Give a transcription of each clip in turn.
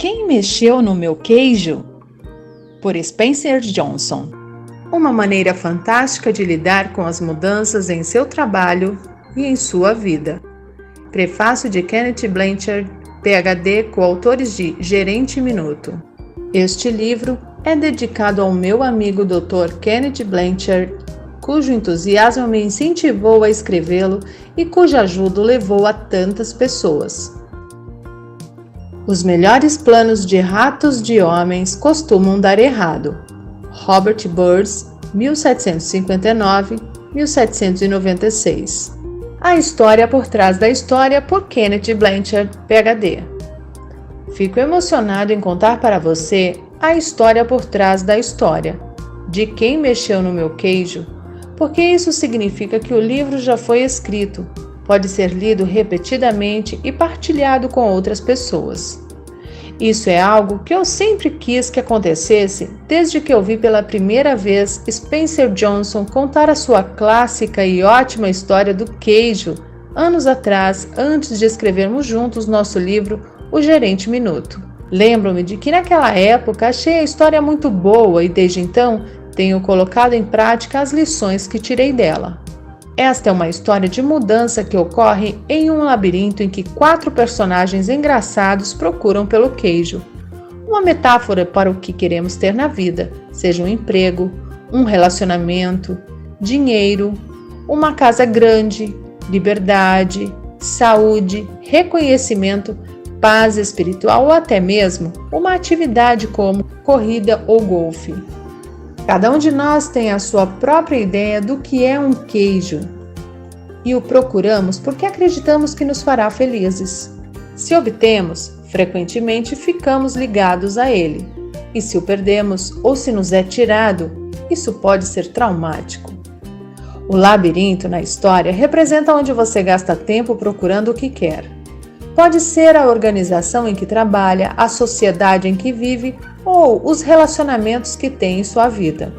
Quem mexeu no meu queijo? Por Spencer Johnson. Uma maneira fantástica de lidar com as mudanças em seu trabalho e em sua vida. Prefácio de Kenneth Blanchard, PhD, coautores de Gerente Minuto. Este livro é dedicado ao meu amigo Dr. Kenneth Blanchard, cujo entusiasmo me incentivou a escrevê-lo e cuja ajuda o levou a tantas pessoas. Os melhores planos de ratos de homens costumam dar errado. Robert Burns, 1759-1796. A história por trás da história por Kenneth Blanchard, PhD. Fico emocionado em contar para você a história por trás da história, de quem mexeu no meu queijo, porque isso significa que o livro já foi escrito, pode ser lido repetidamente e partilhado com outras pessoas. Isso é algo que eu sempre quis que acontecesse desde que eu vi pela primeira vez Spencer Johnson contar a sua clássica e ótima história do queijo, anos atrás, antes de escrevermos juntos nosso livro O Gerente Minuto. Lembro-me de que naquela época achei a história muito boa e desde então tenho colocado em prática as lições que tirei dela. Esta é uma história de mudança que ocorre em um labirinto em que 4 personagens engraçados procuram pelo queijo. Uma metáfora para o que queremos ter na vida, seja um emprego, um relacionamento, dinheiro, uma casa grande, liberdade, saúde, reconhecimento, paz espiritual ou até mesmo uma atividade como corrida ou golfe. Cada um de nós tem a sua própria ideia do que é um queijo e o procuramos porque acreditamos que nos fará felizes. Se obtemos, frequentemente ficamos ligados a ele, e se o perdemos ou se nos é tirado, isso pode ser traumático. O labirinto na história representa onde você gasta tempo procurando o que quer. Pode ser a organização em que trabalha, a sociedade em que vive ou os relacionamentos que tem em sua vida.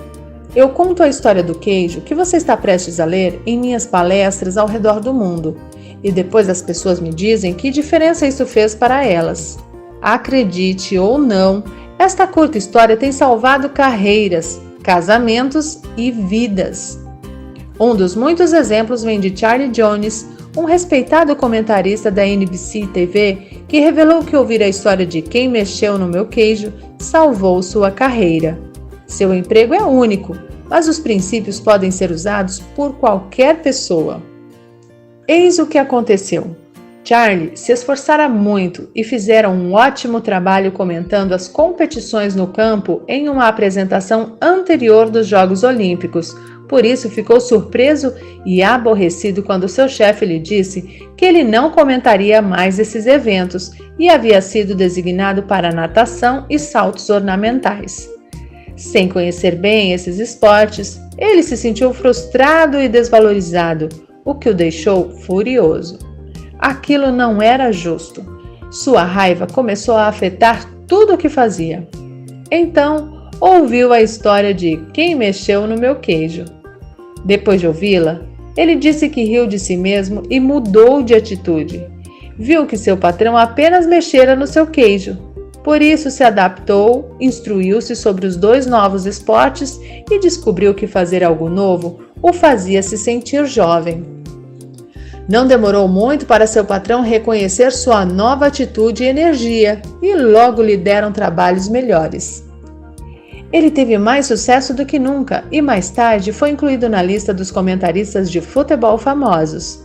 Eu conto a história do queijo que você está prestes a ler em minhas palestras ao redor do mundo e depois as pessoas me dizem que diferença isso fez para elas. Acredite ou não, esta curta história tem salvado carreiras, casamentos e vidas. Um dos muitos exemplos vem de Charlie Jones, um respeitado comentarista da NBC TV que revelou que ouvir a história de quem mexeu no meu queijo salvou sua carreira. Seu emprego é único, mas os princípios podem ser usados por qualquer pessoa. Eis o que aconteceu. Charlie se esforçara muito e fizera um ótimo trabalho comentando as competições no campo em uma apresentação anterior dos Jogos Olímpicos. Por isso ficou surpreso e aborrecido quando seu chefe lhe disse que ele não comentaria mais esses eventos e havia sido designado para natação e saltos ornamentais. Sem conhecer bem esses esportes, ele se sentiu frustrado e desvalorizado, o que o deixou furioso. Aquilo não era justo. Sua raiva começou a afetar tudo o que fazia. Então, ouviu a história de quem mexeu no meu queijo. Depois de ouvi-la, ele disse que riu de si mesmo e mudou de atitude. Viu que seu patrão apenas mexera no seu queijo. Por isso se adaptou, instruiu-se sobre os 2 novos esportes e descobriu que fazer algo novo o fazia se sentir jovem. Não demorou muito para seu patrão reconhecer sua nova atitude e energia e logo lhe deram trabalhos melhores. Ele teve mais sucesso do que nunca e mais tarde foi incluído na lista dos comentaristas de futebol famosos.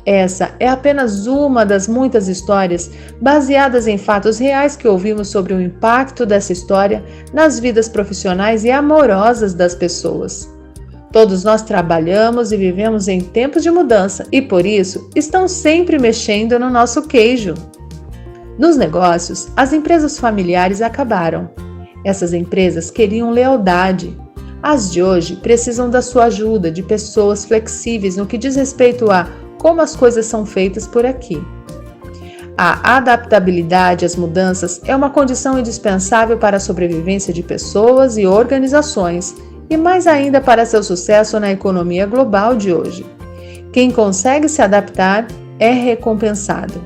Essa é apenas uma das muitas histórias baseadas em fatos reais que ouvimos sobre o impacto dessa história nas vidas profissionais e amorosas das pessoas. Todos nós trabalhamos e vivemos em tempos de mudança e, por isso, estão sempre mexendo no nosso queijo. Nos negócios, as empresas familiares acabaram. Essas empresas queriam lealdade. As de hoje precisam da sua ajuda, de pessoas flexíveis no que diz respeito a como as coisas são feitas por aqui. A adaptabilidade às mudanças é uma condição indispensável para a sobrevivência de pessoas e organizações, e mais ainda para seu sucesso na economia global de hoje. Quem consegue se adaptar é recompensado.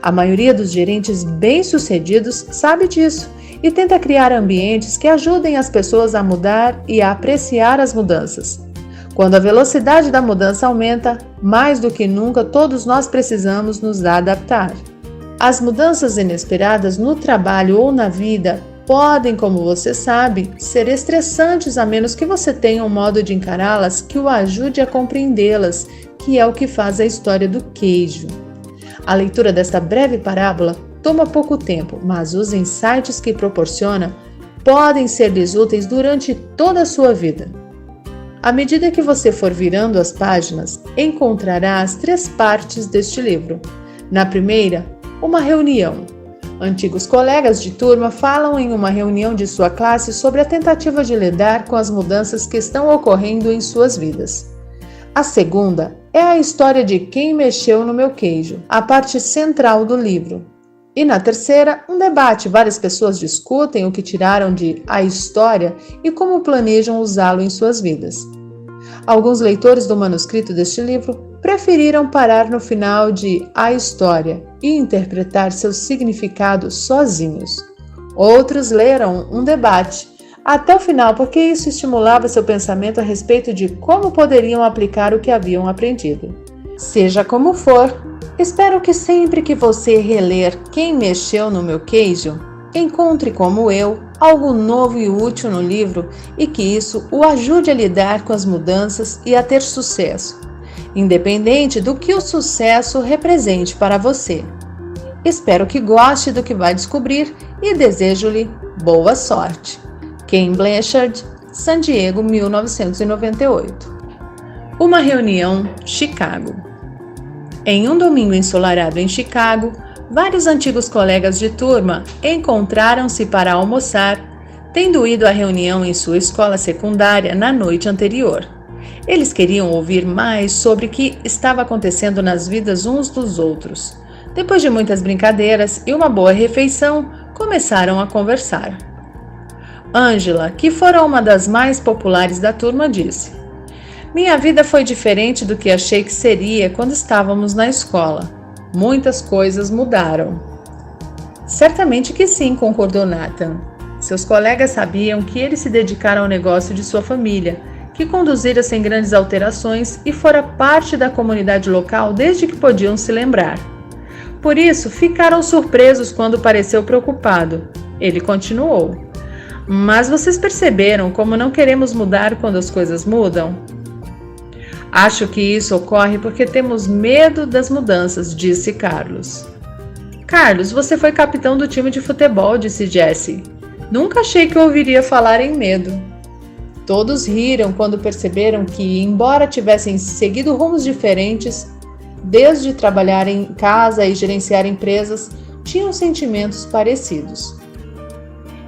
A maioria dos gerentes bem-sucedidos sabe disso e tenta criar ambientes que ajudem as pessoas a mudar e a apreciar as mudanças. Quando a velocidade da mudança aumenta, mais do que nunca todos nós precisamos nos adaptar. As mudanças inesperadas no trabalho ou na vida podem, como você sabe, ser estressantes a menos que você tenha um modo de encará-las que o ajude a compreendê-las, que é o que faz a história do queijo. A leitura desta breve parábola toma pouco tempo, mas os insights que proporciona podem ser-lhes úteis durante toda a sua vida. À medida que você for virando as páginas, encontrará as 3 partes deste livro. Na primeira, uma reunião. Antigos colegas de turma falam em uma reunião de sua classe sobre a tentativa de lidar com as mudanças que estão ocorrendo em suas vidas. A segunda é a história de quem mexeu no meu queijo, a parte central do livro. E na terceira, um debate. Várias pessoas discutem o que tiraram de A História e como planejam usá-lo em suas vidas. Alguns leitores do manuscrito deste livro preferiram parar no final de A História e interpretar seu significado sozinhos. Outros leram um debate até o final porque isso estimulava seu pensamento a respeito de como poderiam aplicar o que haviam aprendido. Seja como for, espero que sempre que você reler Quem Mexeu no Meu Queijo, encontre, como eu, algo novo e útil no livro e que isso o ajude a lidar com as mudanças e a ter sucesso, independente do que o sucesso represente para você. Espero que goste do que vai descobrir e desejo-lhe boa sorte. Ken Blanchard, San Diego, 1998. Uma reunião, Chicago. Em um domingo ensolarado em Chicago, vários antigos colegas de turma encontraram-se para almoçar, tendo ido à reunião em sua escola secundária na noite anterior. Eles queriam ouvir mais sobre o que estava acontecendo nas vidas uns dos outros. Depois de muitas brincadeiras e uma boa refeição, começaram a conversar. Angela, que fora uma das mais populares da turma, disse: "Minha vida foi diferente do que achei que seria quando estávamos na escola. Muitas coisas mudaram." "Certamente que sim", concordou Nathan. Seus colegas sabiam que ele se dedicara ao negócio de sua família, que conduzira sem grandes alterações e fora parte da comunidade local desde que podiam se lembrar. Por isso, ficaram surpresos quando pareceu preocupado. Ele continuou: "Mas vocês perceberam como não queremos mudar quando as coisas mudam?" "Acho que isso ocorre porque temos medo das mudanças", disse Carlos. "Carlos, você foi capitão do time de futebol", disse Jessie. "Nunca achei que ouviria falar em medo." Todos riram quando perceberam que, embora tivessem seguido rumos diferentes, desde trabalhar em casa e gerenciar empresas, tinham sentimentos parecidos.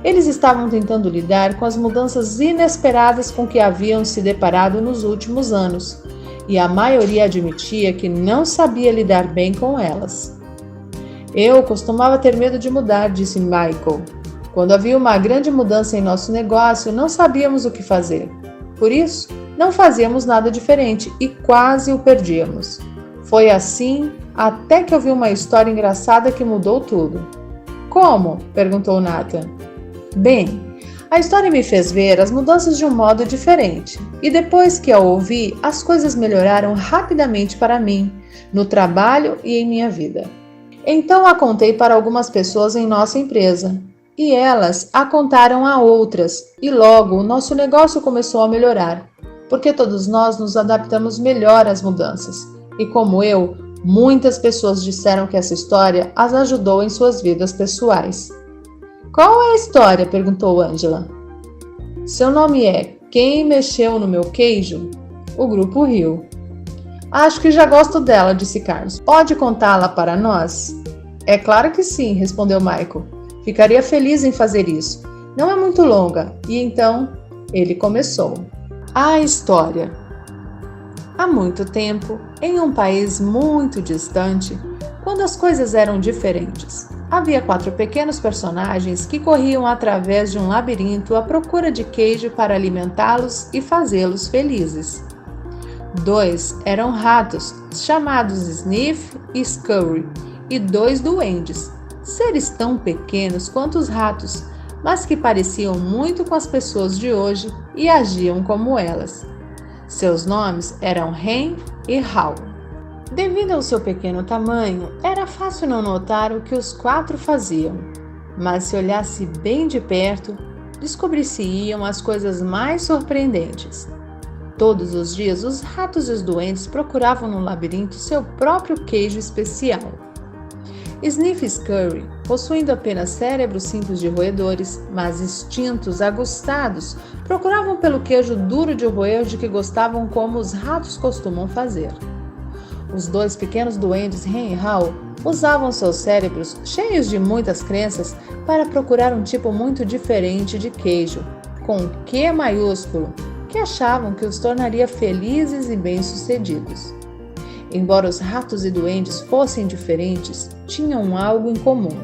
Eles estavam tentando lidar com as mudanças inesperadas com que haviam se deparado nos últimos anos, e a maioria admitia que não sabia lidar bem com elas. "Eu costumava ter medo de mudar", disse Michael. "Quando havia uma grande mudança em nosso negócio, não sabíamos o que fazer. Por isso, não fazíamos nada diferente e quase o perdíamos. Foi assim até que eu vi uma história engraçada que mudou tudo." "Como?", perguntou Nathan. "Bem, a história me fez ver as mudanças de um modo diferente, e depois que a ouvi, as coisas melhoraram rapidamente para mim, no trabalho e em minha vida. Então a contei para algumas pessoas em nossa empresa, e elas a contaram a outras, e logo o nosso negócio começou a melhorar, porque todos nós nos adaptamos melhor às mudanças, e como eu, muitas pessoas disseram que essa história as ajudou em suas vidas pessoais." "Qual é a história?", perguntou Angela. "Seu nome é Quem Mexeu no Meu Queijo?" O grupo riu. "Acho que já gosto dela", disse Carlos. "Pode contá-la para nós?" "É claro que sim", respondeu Michael. "Ficaria feliz em fazer isso. Não é muito longa." E então ele começou. A história. Há muito tempo, em um país muito distante, quando as coisas eram diferentes, havia 4 pequenos personagens que corriam através de um labirinto à procura de queijo para alimentá-los e fazê-los felizes. 2 eram ratos, chamados Sniff e Scurry, e 2 duendes, seres tão pequenos quanto os ratos, mas que pareciam muito com as pessoas de hoje e agiam como elas. Seus nomes eram Hen e Hal. Devido ao seu pequeno tamanho, era fácil não notar o que os 4 faziam, mas se olhasse bem de perto, descobrir-se-iam as coisas mais surpreendentes. Todos os dias, os ratos e os duendes procuravam no labirinto seu próprio queijo especial. Sniff e Scurry, possuindo apenas cérebros simples de roedores, mas instintos aguçados, procuravam pelo queijo duro de roer de que gostavam como os ratos costumam fazer. Os 2 pequenos duendes, Hen e Hal, usavam seus cérebros, cheios de muitas crenças, para procurar um tipo muito diferente de queijo, com Q maiúsculo, que achavam que os tornaria felizes e bem-sucedidos. Embora os ratos e duendes fossem diferentes, tinham algo em comum.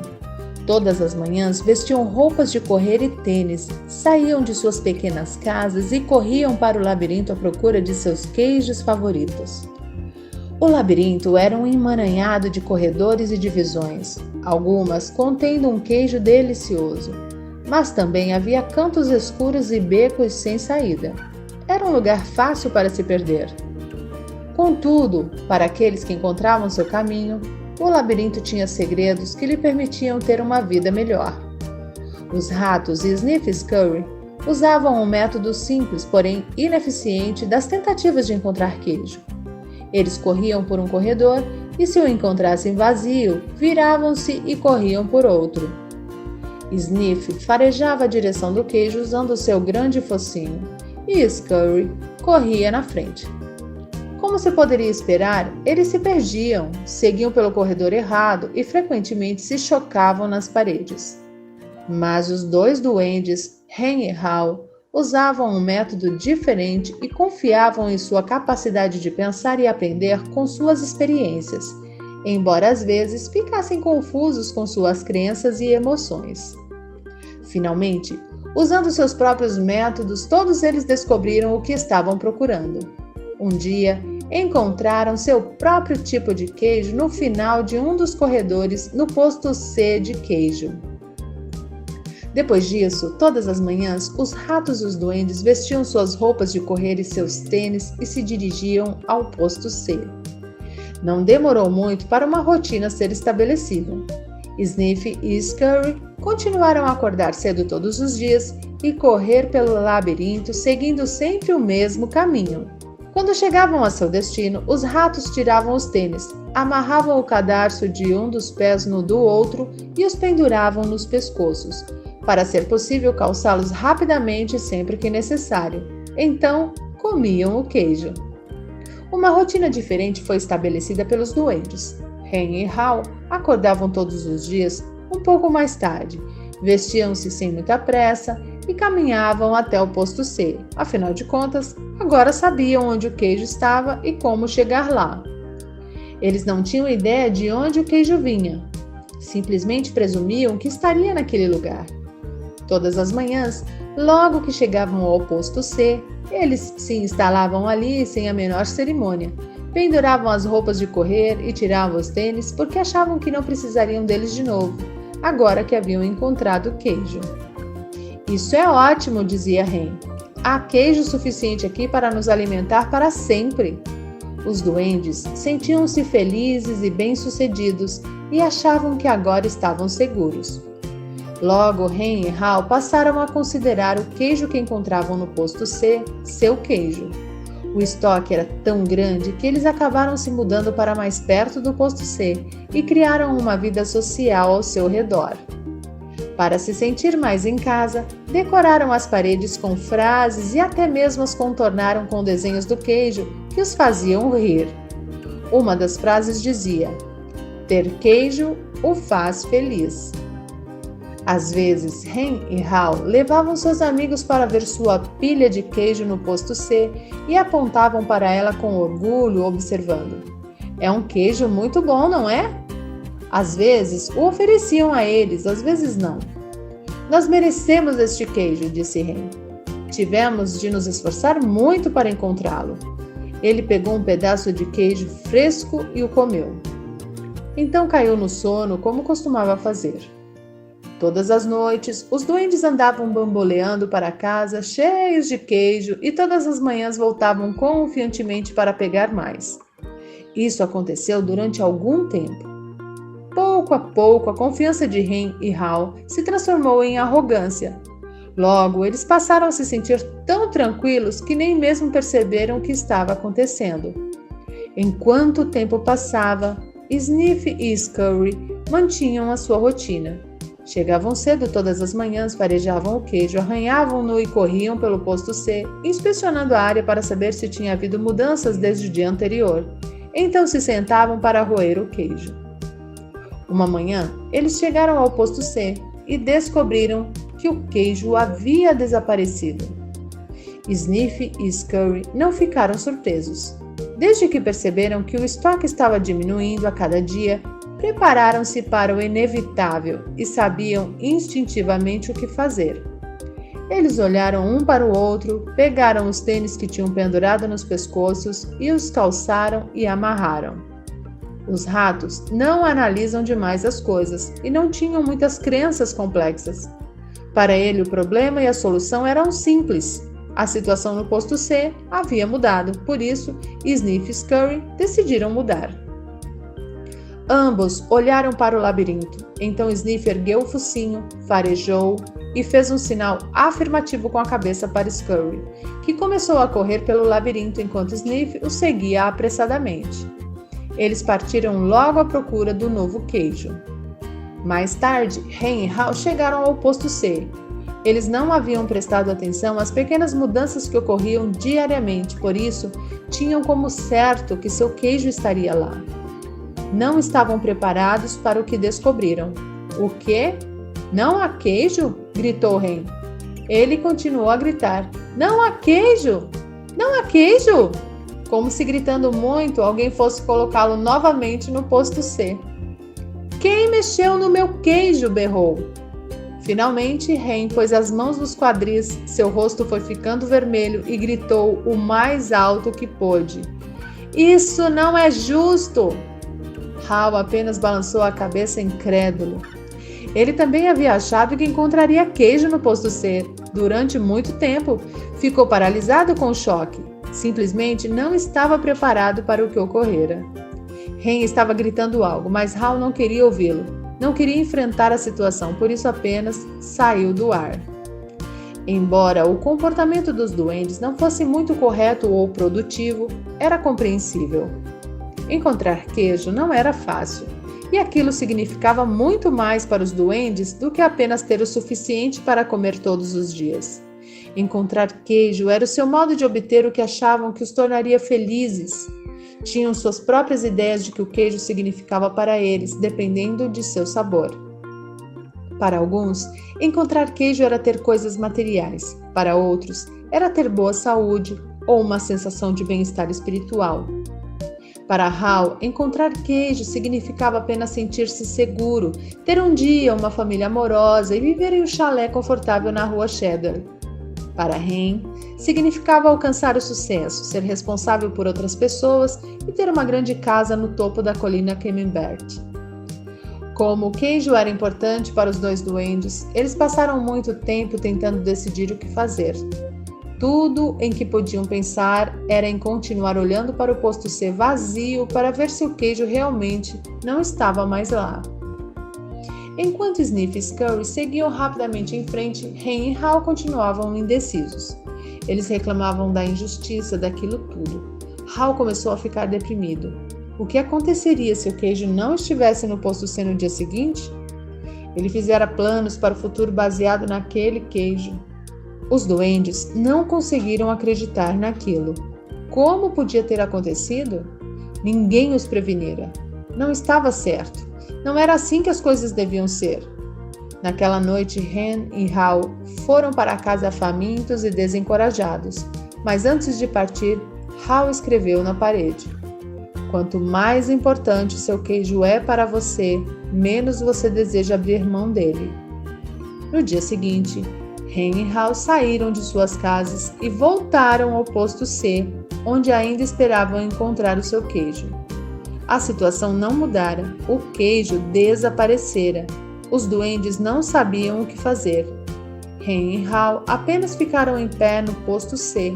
Todas as manhãs vestiam roupas de correr e tênis, saíam de suas pequenas casas e corriam para o labirinto à procura de seus queijos favoritos. O labirinto era um emaranhado de corredores e divisões, algumas contendo um queijo delicioso, mas também havia cantos escuros e becos sem saída. Era um lugar fácil para se perder. Contudo, para aqueles que encontravam seu caminho, o labirinto tinha segredos que lhe permitiam ter uma vida melhor. Os ratos e Sniff e Scurry usavam um método simples, porém ineficiente, das tentativas de encontrar queijo. Eles corriam por um corredor e, se o encontrassem vazio, viravam-se e corriam por outro. Sniff farejava a direção do queijo usando seu grande focinho, e Scurry corria na frente. Como se poderia esperar, eles se perdiam, seguiam pelo corredor errado e frequentemente se chocavam nas paredes. Mas os 2 duendes, Hen e Hal, usavam um método diferente e confiavam em sua capacidade de pensar e aprender com suas experiências, embora às vezes ficassem confusos com suas crenças e emoções. Finalmente, usando seus próprios métodos, todos eles descobriram o que estavam procurando. Um dia, encontraram seu próprio tipo de queijo no final de um dos corredores no posto C de queijo. Depois disso, todas as manhãs, os ratos e os duendes vestiam suas roupas de correr e seus tênis e se dirigiam ao posto C. Não demorou muito para uma rotina ser estabelecida. Sniff e Scurry continuaram a acordar cedo todos os dias e correr pelo labirinto, seguindo sempre o mesmo caminho. Quando chegavam a seu destino, os ratos tiravam os tênis, amarravam o cadarço de um dos pés no do outro e os penduravam nos pescoços, para ser possível calçá-los rapidamente sempre que necessário. Então, comiam o queijo. Uma rotina diferente foi estabelecida pelos duendes. Hen e Hal acordavam todos os dias um pouco mais tarde, vestiam-se sem muita pressa e caminhavam até o posto C. Afinal de contas, agora sabiam onde o queijo estava e como chegar lá. Eles não tinham ideia de onde o queijo vinha. Simplesmente presumiam que estaria naquele lugar. Todas as manhãs, logo que chegavam ao posto C, eles se instalavam ali sem a menor cerimônia. Penduravam as roupas de correr e tiravam os tênis porque achavam que não precisariam deles de novo, agora que haviam encontrado o queijo. Isso é ótimo, dizia Hen. Há queijo suficiente aqui para nos alimentar para sempre. Os duendes sentiam-se felizes e bem-sucedidos e achavam que agora estavam seguros. Logo, Hen e Hal passaram a considerar o queijo que encontravam no posto C seu queijo. O estoque era tão grande que eles acabaram se mudando para mais perto do posto C e criaram uma vida social ao seu redor. Para se sentir mais em casa, decoraram as paredes com frases e até mesmo as contornaram com desenhos do queijo que os faziam rir. Uma das frases dizia: "Ter queijo o faz feliz." Às vezes, Hen e Hal levavam seus amigos para ver sua pilha de queijo no posto C e apontavam para ela com orgulho, observando: "É um queijo muito bom, não é?" Às vezes, o ofereciam a eles, às vezes não. "Nós merecemos este queijo", disse Hen. "Tivemos de nos esforçar muito para encontrá-lo." Ele pegou um pedaço de queijo fresco e o comeu. Então caiu no sono como costumava fazer. Todas as noites, os duendes andavam bamboleando para casa, cheios de queijo, e todas as manhãs voltavam confiantemente para pegar mais. Isso aconteceu durante algum tempo. Pouco a pouco, a confiança de Hen e Hal se transformou em arrogância. Logo, eles passaram a se sentir tão tranquilos que nem mesmo perceberam o que estava acontecendo. Enquanto o tempo passava, Sniff e Scurry mantinham a sua rotina. Chegavam cedo todas as manhãs, farejavam o queijo, arranhavam-no e corriam pelo posto C, inspecionando a área para saber se tinha havido mudanças desde o dia anterior. Então se sentavam para roer o queijo. Uma manhã, eles chegaram ao posto C e descobriram que o queijo havia desaparecido. Sniff e Scurry não ficaram surpresos. Desde que perceberam que o estoque estava diminuindo a cada dia, prepararam-se para o inevitável e sabiam instintivamente o que fazer. Eles olharam um para o outro, pegaram os tênis que tinham pendurado nos pescoços e os calçaram e amarraram. Os ratos não analisam demais as coisas e não tinham muitas crenças complexas. Para ele, o problema e a solução eram simples. A situação no posto C havia mudado, por isso, Sniff e Scurry decidiram mudar. Ambos olharam para o labirinto. Então Sniff ergueu o focinho, farejou e fez um sinal afirmativo com a cabeça para Scurry, que começou a correr pelo labirinto enquanto Sniff o seguia apressadamente. Eles partiram logo à procura do novo queijo. Mais tarde, Hen e Hal chegaram ao posto C. Eles não haviam prestado atenção às pequenas mudanças que ocorriam diariamente, por isso, tinham como certo que seu queijo estaria lá. Não estavam preparados para o que descobriram. O quê? Não há queijo? Gritou Hen. Ele continuou a gritar. Não há queijo! Não há queijo! Como se gritando muito, alguém fosse colocá-lo novamente no posto C. Quem mexeu no meu queijo? Berrou. Finalmente, Hen pôs as mãos nos quadris, seu rosto foi ficando vermelho e gritou o mais alto que pôde. Isso não é justo! Hal apenas balançou a cabeça incrédulo. Ele também havia achado que encontraria queijo no posto C. Durante muito tempo, ficou paralisado com o choque. Simplesmente não estava preparado para o que ocorrera. Hen estava gritando algo, mas Hal não queria ouvi-lo. Não queria enfrentar a situação, por isso apenas saiu do ar. Embora o comportamento dos duendes não fosse muito correto ou produtivo, era compreensível. Encontrar queijo não era fácil, e aquilo significava muito mais para os duendes do que apenas ter o suficiente para comer todos os dias. Encontrar queijo era o seu modo de obter o que achavam que os tornaria felizes. Tinham suas próprias ideias de que o queijo significava para eles, dependendo de seu sabor. Para alguns, encontrar queijo era ter coisas materiais. Para outros, era ter boa saúde ou uma sensação de bem-estar espiritual. Para Hal, encontrar queijo significava apenas sentir-se seguro, ter um dia uma família amorosa e viver em um chalé confortável na rua Cheddar. Para Hen, significava alcançar o sucesso, ser responsável por outras pessoas e ter uma grande casa no topo da colina Camembert. Como o queijo era importante para os dois duendes, eles passaram muito tempo tentando decidir o que fazer. Tudo em que podiam pensar era em continuar olhando para o posto C vazio para ver se o queijo realmente não estava mais lá. Enquanto Sniff e Scurry seguiam rapidamente em frente, Hen e Hal continuavam indecisos. Eles reclamavam da injustiça daquilo tudo. Hal começou a ficar deprimido. O que aconteceria se o queijo não estivesse no posto C no dia seguinte? Ele fizera planos para o futuro baseado naquele queijo. Os duendes não conseguiram acreditar naquilo. Como podia ter acontecido? Ninguém os prevenira. Não estava certo. Não era assim que as coisas deviam ser. Naquela noite, Hen e Hal foram para casa famintos e desencorajados. Mas antes de partir, Hal escreveu na parede: quanto mais importante seu queijo é para você, menos você deseja abrir mão dele. No dia seguinte, Hen e Hal saíram de suas casas e voltaram ao posto C, onde ainda esperavam encontrar o seu queijo. A situação não mudara, o queijo desaparecera. Os duendes não sabiam o que fazer. Hen e Hal apenas ficaram em pé no posto C,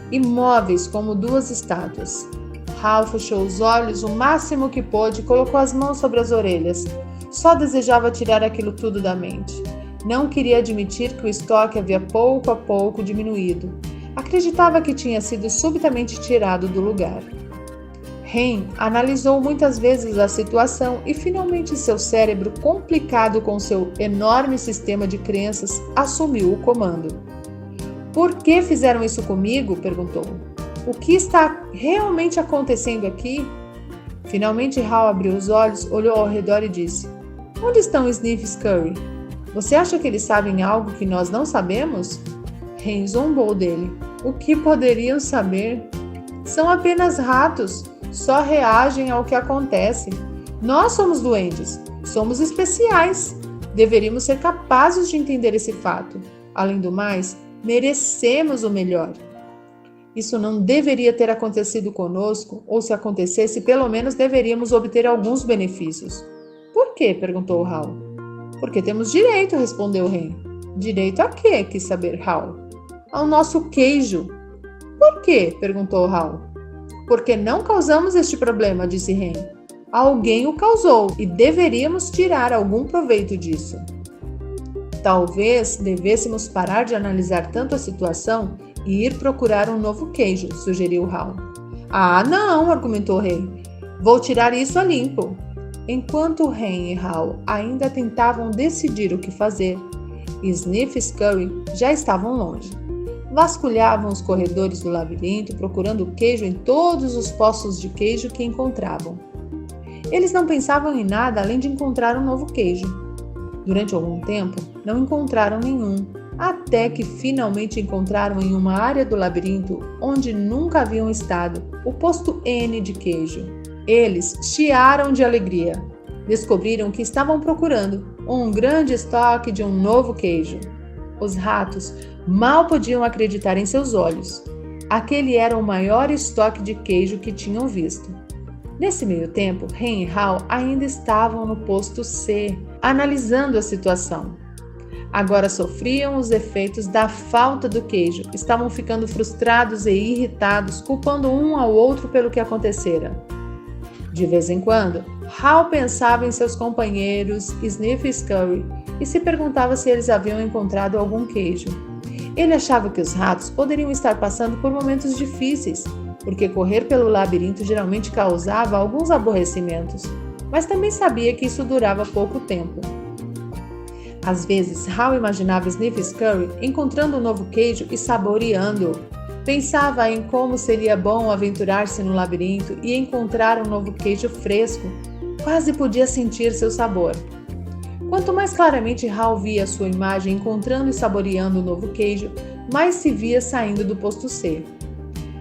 imóveis como duas estátuas. Hal fechou os olhos o máximo que pôde e colocou as mãos sobre as orelhas. Só desejava tirar aquilo tudo da mente. Não queria admitir que o estoque havia pouco a pouco diminuído. Acreditava que tinha sido subitamente tirado do lugar. Hen analisou muitas vezes a situação e finalmente seu cérebro, complicado com seu enorme sistema de crenças, assumiu o comando. "Por que fizeram isso comigo?" perguntou. "O que está realmente acontecendo aqui?" Finalmente Hal abriu os olhos, olhou ao redor e disse: "Onde estão Sniff e Scurry? Você acha que eles sabem algo que nós não sabemos?" Hen zombou dele. "O que poderiam saber? São apenas ratos. Só reagem ao que acontece. Nós somos duendes. Somos especiais. Deveríamos ser capazes de entender esse fato. Além do mais, merecemos o melhor. Isso não deveria ter acontecido conosco, ou se acontecesse, pelo menos deveríamos obter alguns benefícios." "Por quê?" perguntou Hal. "Porque temos direito", respondeu Hen. "Direito a quê?" quis saber Hal. "Ao nosso queijo." "Por quê?" perguntou Hal. "Porque não causamos este problema", disse Hen. "Alguém o causou e deveríamos tirar algum proveito disso." "Talvez devêssemos parar de analisar tanto a situação e ir procurar um novo queijo", sugeriu Hal. "Ah, não", argumentou Hen. "Vou tirar isso a limpo." Enquanto Hen e Hal ainda tentavam decidir o que fazer, Sniff e Scurry já estavam longe. Vasculhavam os corredores do labirinto, procurando queijo em todos os poços de queijo que encontravam. Eles não pensavam em nada além de encontrar um novo queijo. Durante algum tempo, não encontraram nenhum, até que finalmente encontraram em uma área do labirinto onde nunca haviam estado, o posto N de queijo. Eles chiaram de alegria. Descobriram que estavam procurando um grande estoque de um novo queijo. Os ratos mal podiam acreditar em seus olhos. Aquele era o maior estoque de queijo que tinham visto. Nesse meio tempo, Hen e Hal ainda estavam no posto C, analisando a situação. Agora sofriam os efeitos da falta do queijo, estavam ficando frustrados e irritados, culpando um ao outro pelo que acontecera. De vez em quando, Hal pensava em seus companheiros Sniff e Scurry e se perguntava se eles haviam encontrado algum queijo. Ele achava que os ratos poderiam estar passando por momentos difíceis, porque correr pelo labirinto geralmente causava alguns aborrecimentos, mas também sabia que isso durava pouco tempo. Às vezes, Hal imaginava Sniff e Scurry encontrando um novo queijo e saboreando-o. Pensava em como seria bom aventurar-se no labirinto e encontrar um novo queijo fresco. Quase podia sentir seu sabor. Quanto mais claramente Hal via sua imagem encontrando e saboreando o novo queijo, mais se via saindo do posto C.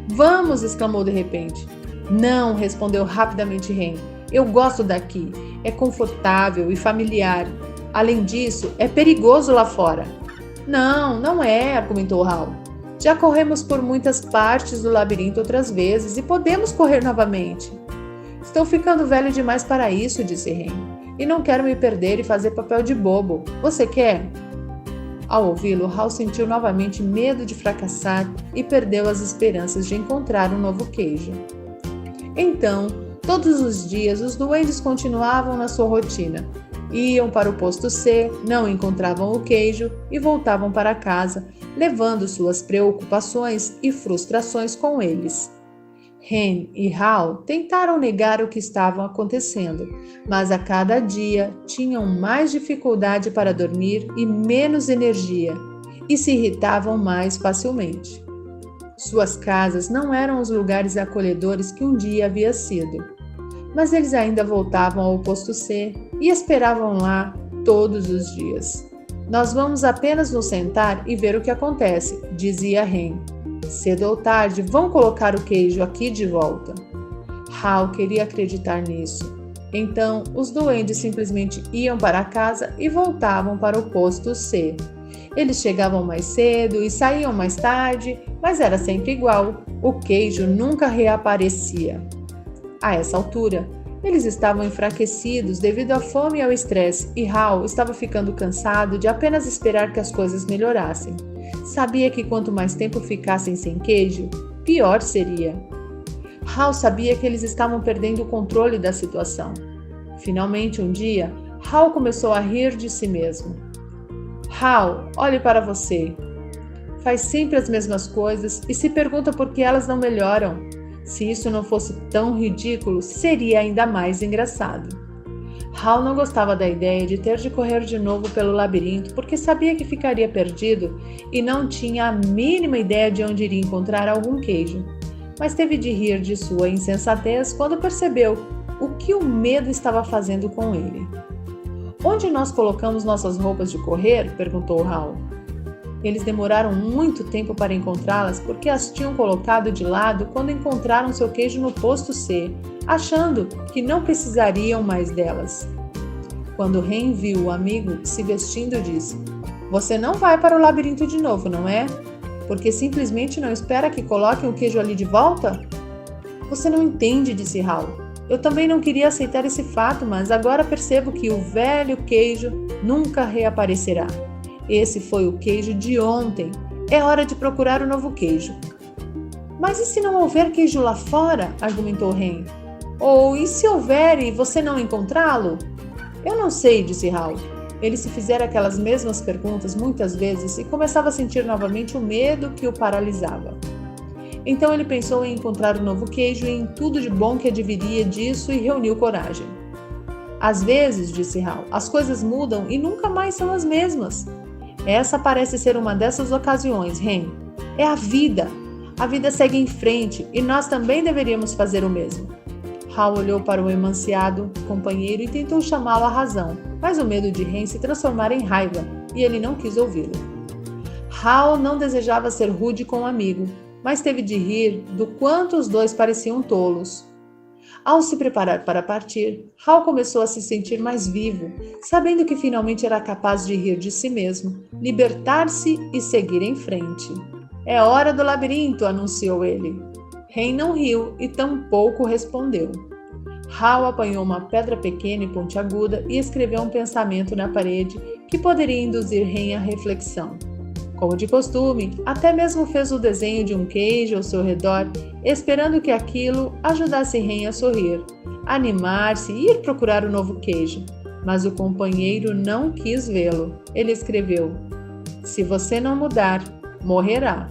"Vamos!" exclamou de repente. "Não!" respondeu rapidamente Hen. "Eu gosto daqui. É confortável e familiar. Além disso, é perigoso lá fora." "Não, não é", argumentou Hal. "Já corremos por muitas partes do labirinto outras vezes e podemos correr novamente." "Estou ficando velho demais para isso", disse Hen, "e não quero me perder e fazer papel de bobo. Você quer?" Ao ouvi-lo, Hal sentiu novamente medo de fracassar e perdeu as esperanças de encontrar um novo queijo. Então, todos os dias, os duendes continuavam na sua rotina. Iam para o posto C, não encontravam o queijo e voltavam para casa, levando suas preocupações e frustrações com eles. Hen e Hal tentaram negar o que estava acontecendo, mas a cada dia tinham mais dificuldade para dormir e menos energia, e se irritavam mais facilmente. Suas casas não eram os lugares acolhedores que um dia havia sido, mas eles ainda voltavam ao posto C e esperavam lá todos os dias. "Nós vamos apenas nos sentar e ver o que acontece", dizia Hen. "Cedo ou tarde vão colocar o queijo aqui de volta." Hal queria acreditar nisso. Então, os duendes simplesmente iam para casa e voltavam para o posto C. Eles chegavam mais cedo e saíam mais tarde, mas era sempre igual. O queijo nunca reaparecia. A essa altura, Eles estavam enfraquecidos devido à fome e ao estresse, e Hal estava ficando cansado de apenas esperar que as coisas melhorassem. Sabia que quanto mais tempo ficassem sem queijo, pior seria. Hal sabia que eles estavam perdendo o controle da situação. Finalmente, um dia, Hal começou a rir de si mesmo. Hal, olhe para você. Faz sempre as mesmas coisas e se pergunta por que elas não melhoram. Se isso não fosse tão ridículo, seria ainda mais engraçado. Hal não gostava da ideia de ter de correr de novo pelo labirinto porque sabia que ficaria perdido e não tinha a mínima ideia de onde iria encontrar algum queijo. Mas teve de rir de sua insensatez quando percebeu o que o medo estava fazendo com ele. Onde nós colocamos nossas roupas de correr? Perguntou Hal. Eles demoraram muito tempo para encontrá-las porque as tinham colocado de lado quando encontraram seu queijo no posto C, achando que não precisariam mais delas. Quando Hen viu o amigo se vestindo, disse: Você não vai para o labirinto de novo, não é? Porque simplesmente não espera que coloquem o queijo ali de volta? Você não entende, disse Hal. Eu também não queria aceitar esse fato, mas agora percebo que o velho queijo nunca reaparecerá. Esse foi o queijo de ontem. É hora de procurar o novo queijo. Mas e se não houver queijo lá fora? Argumentou Hen. Ou e se houver e você não encontrá-lo? Eu não sei, disse Hal. Ele se fizera aquelas mesmas perguntas muitas vezes e começava a sentir novamente o medo que o paralisava. Então ele pensou em encontrar o novo queijo e em tudo de bom que adviria disso e reuniu coragem. Às vezes, disse Hal, as coisas mudam e nunca mais são as mesmas. Essa parece ser uma dessas ocasiões, Hen. É a vida. A vida segue em frente e nós também deveríamos fazer o mesmo. Hal olhou para o emanciado companheiro e tentou chamá-lo à razão, mas o medo de Hen se transformara em raiva e ele não quis ouvi-lo. Hal não desejava ser rude com o amigo, mas teve de rir do quanto os dois pareciam tolos. Ao se preparar para partir, Hal começou a se sentir mais vivo, sabendo que finalmente era capaz de rir de si mesmo, libertar-se e seguir em frente. É hora do labirinto, anunciou ele. Hen não riu e tampouco respondeu. Hal apanhou uma pedra pequena e pontiaguda e escreveu um pensamento na parede que poderia induzir Hen à reflexão. Como de costume, até mesmo fez o desenho de um queijo ao seu redor, esperando que aquilo ajudasse Hen a sorrir, animar-se e ir procurar o novo queijo. Mas o companheiro não quis vê-lo. Ele escreveu: Se você não mudar, morrerá.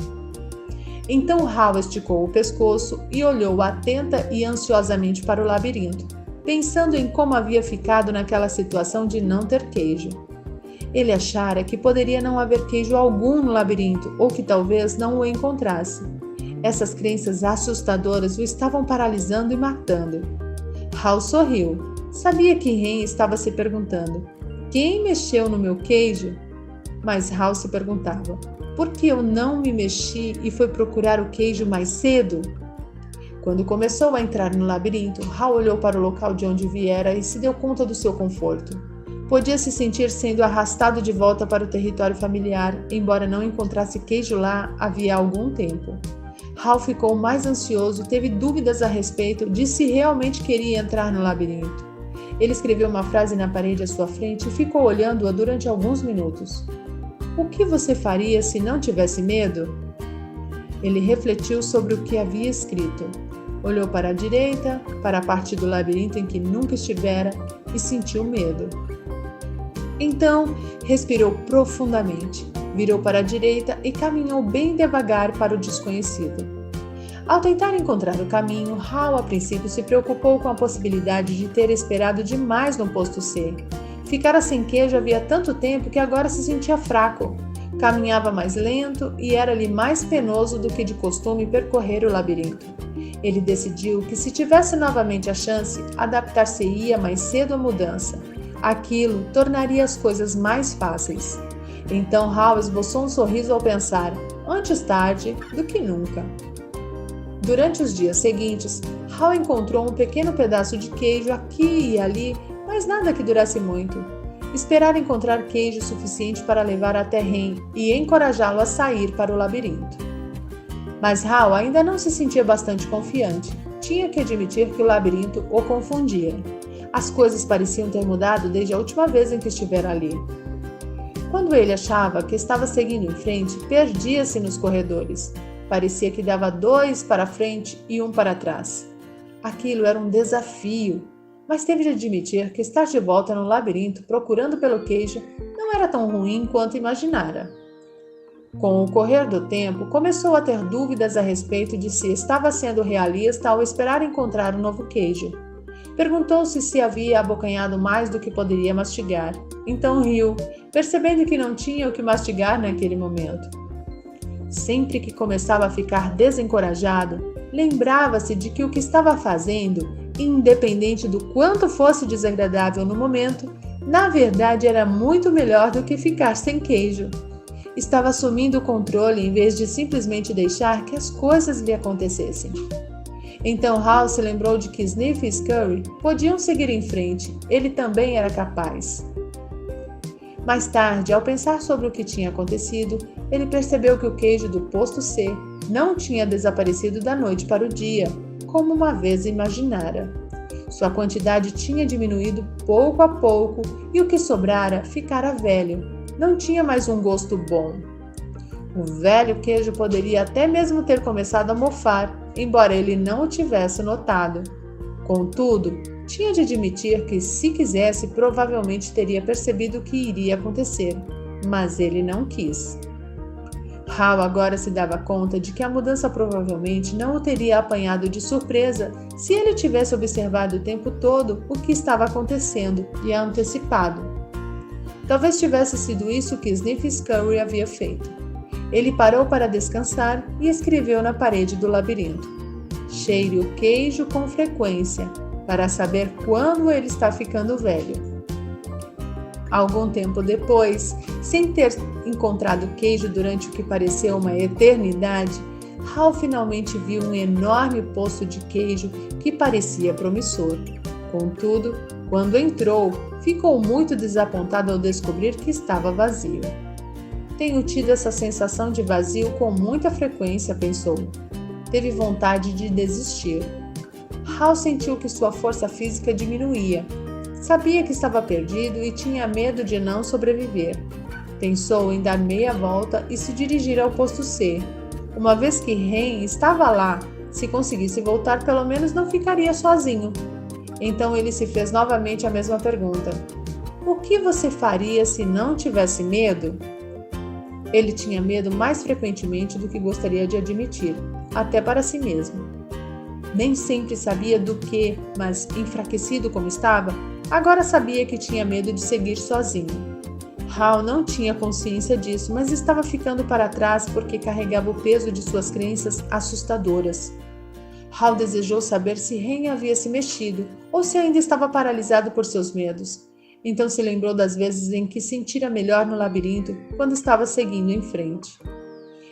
Então Hal esticou o pescoço e olhou atenta e ansiosamente para o labirinto, pensando em como havia ficado naquela situação de não ter queijo. Ele achara que poderia não haver queijo algum no labirinto ou que talvez não o encontrasse. Essas crenças assustadoras o estavam paralisando e matando. Hal sorriu. Sabia que Hen estava se perguntando: quem mexeu no meu queijo? Mas Hal se perguntava: por que eu não me mexi e fui procurar o queijo mais cedo? Quando começou a entrar no labirinto, Hal olhou para o local de onde viera e se deu conta do seu conforto. Podia se sentir sendo arrastado de volta para o território familiar, embora não encontrasse queijo lá havia algum tempo. Hal ficou mais ansioso e teve dúvidas a respeito de se realmente queria entrar no labirinto. Ele escreveu uma frase na parede à sua frente e ficou olhando-a durante alguns minutos. O que você faria se não tivesse medo? Ele refletiu sobre o que havia escrito. Olhou para a direita, para a parte do labirinto em que nunca estivera e sentiu medo. Então, respirou profundamente, virou para a direita e caminhou bem devagar para o desconhecido. Ao tentar encontrar o caminho, Hal a princípio se preocupou com a possibilidade de ter esperado demais no posto C. Ficara sem queijo havia tanto tempo que agora se sentia fraco. Caminhava mais lento e era-lhe mais penoso do que de costume percorrer o labirinto. Ele decidiu que se tivesse novamente a chance, adaptar-se-ia mais cedo à mudança. Aquilo tornaria as coisas mais fáceis. Então Hal esboçou um sorriso ao pensar: antes tarde do que nunca. Durante os dias seguintes, Hal encontrou um pequeno pedaço de queijo aqui e ali, mas nada que durasse muito. Esperara encontrar queijo suficiente para levar até Hen e encorajá-lo a sair para o labirinto. Mas Hal ainda não se sentia bastante confiante. tinha que admitir que o labirinto o confundia. As coisas pareciam ter mudado desde a última vez em que estivera ali. Quando ele achava que estava seguindo em frente, perdia-se nos corredores. Parecia que dava 2 para frente e 1 para trás. Aquilo era um desafio, mas teve de admitir que estar de volta no labirinto procurando pelo queijo não era tão ruim quanto imaginara. Com o correr do tempo, começou a ter dúvidas a respeito de se estava sendo realista ao esperar encontrar um novo queijo. Perguntou-se se havia abocanhado mais do que poderia mastigar. Então riu, percebendo que não tinha o que mastigar naquele momento. Sempre que começava a ficar desencorajado, lembrava-se de que o que estava fazendo, independente do quanto fosse desagradável no momento, na verdade era muito melhor do que ficar sem queijo. Estava assumindo o controle em vez de simplesmente deixar que as coisas lhe acontecessem. Então Hal se lembrou de que Sniff e Scurry podiam seguir em frente, ele também era capaz. Mais tarde, ao pensar sobre o que tinha acontecido, ele percebeu que o queijo do posto C não tinha desaparecido da noite para o dia, como uma vez imaginara. Sua quantidade tinha diminuído pouco a pouco e o que sobrara ficara velho, não tinha mais um gosto bom. O velho queijo poderia até mesmo ter começado a mofar, embora ele não o tivesse notado. Contudo, tinha de admitir que, se quisesse, provavelmente teria percebido o que iria acontecer, mas ele não quis. Hal agora se dava conta de que a mudança provavelmente não o teria apanhado de surpresa se ele tivesse observado o tempo todo o que estava acontecendo e antecipado. Talvez tivesse sido isso que Sniff Scurry havia feito. Ele parou para descansar e escreveu na parede do labirinto: "Cheire o queijo com frequência, para saber quando ele está ficando velho." Algum tempo depois, sem ter encontrado queijo durante o que pareceu uma eternidade, Hal finalmente viu um enorme poço de queijo que parecia promissor. Contudo, quando entrou, ficou muito desapontado ao descobrir que estava vazio. "Tenho tido essa sensação de vazio com muita frequência", pensou. Teve vontade de desistir. Hal sentiu que sua força física diminuía. Sabia que estava perdido e tinha medo de não sobreviver. Pensou em dar meia volta e se dirigir ao posto C. Uma vez que Ren estava lá, se conseguisse voltar, pelo menos não ficaria sozinho. Então ele se fez novamente a mesma pergunta: "O que você faria se não tivesse medo?" Ele tinha medo mais frequentemente do que gostaria de admitir, até para si mesmo. Nem sempre sabia do que, mas enfraquecido como estava, agora sabia que tinha medo de seguir sozinho. Hal não tinha consciência disso, mas estava ficando para trás porque carregava o peso de suas crenças assustadoras. Hal desejou saber se Ren havia se mexido ou se ainda estava paralisado por seus medos. Então se lembrou das vezes em que sentira melhor no labirinto quando estava seguindo em frente.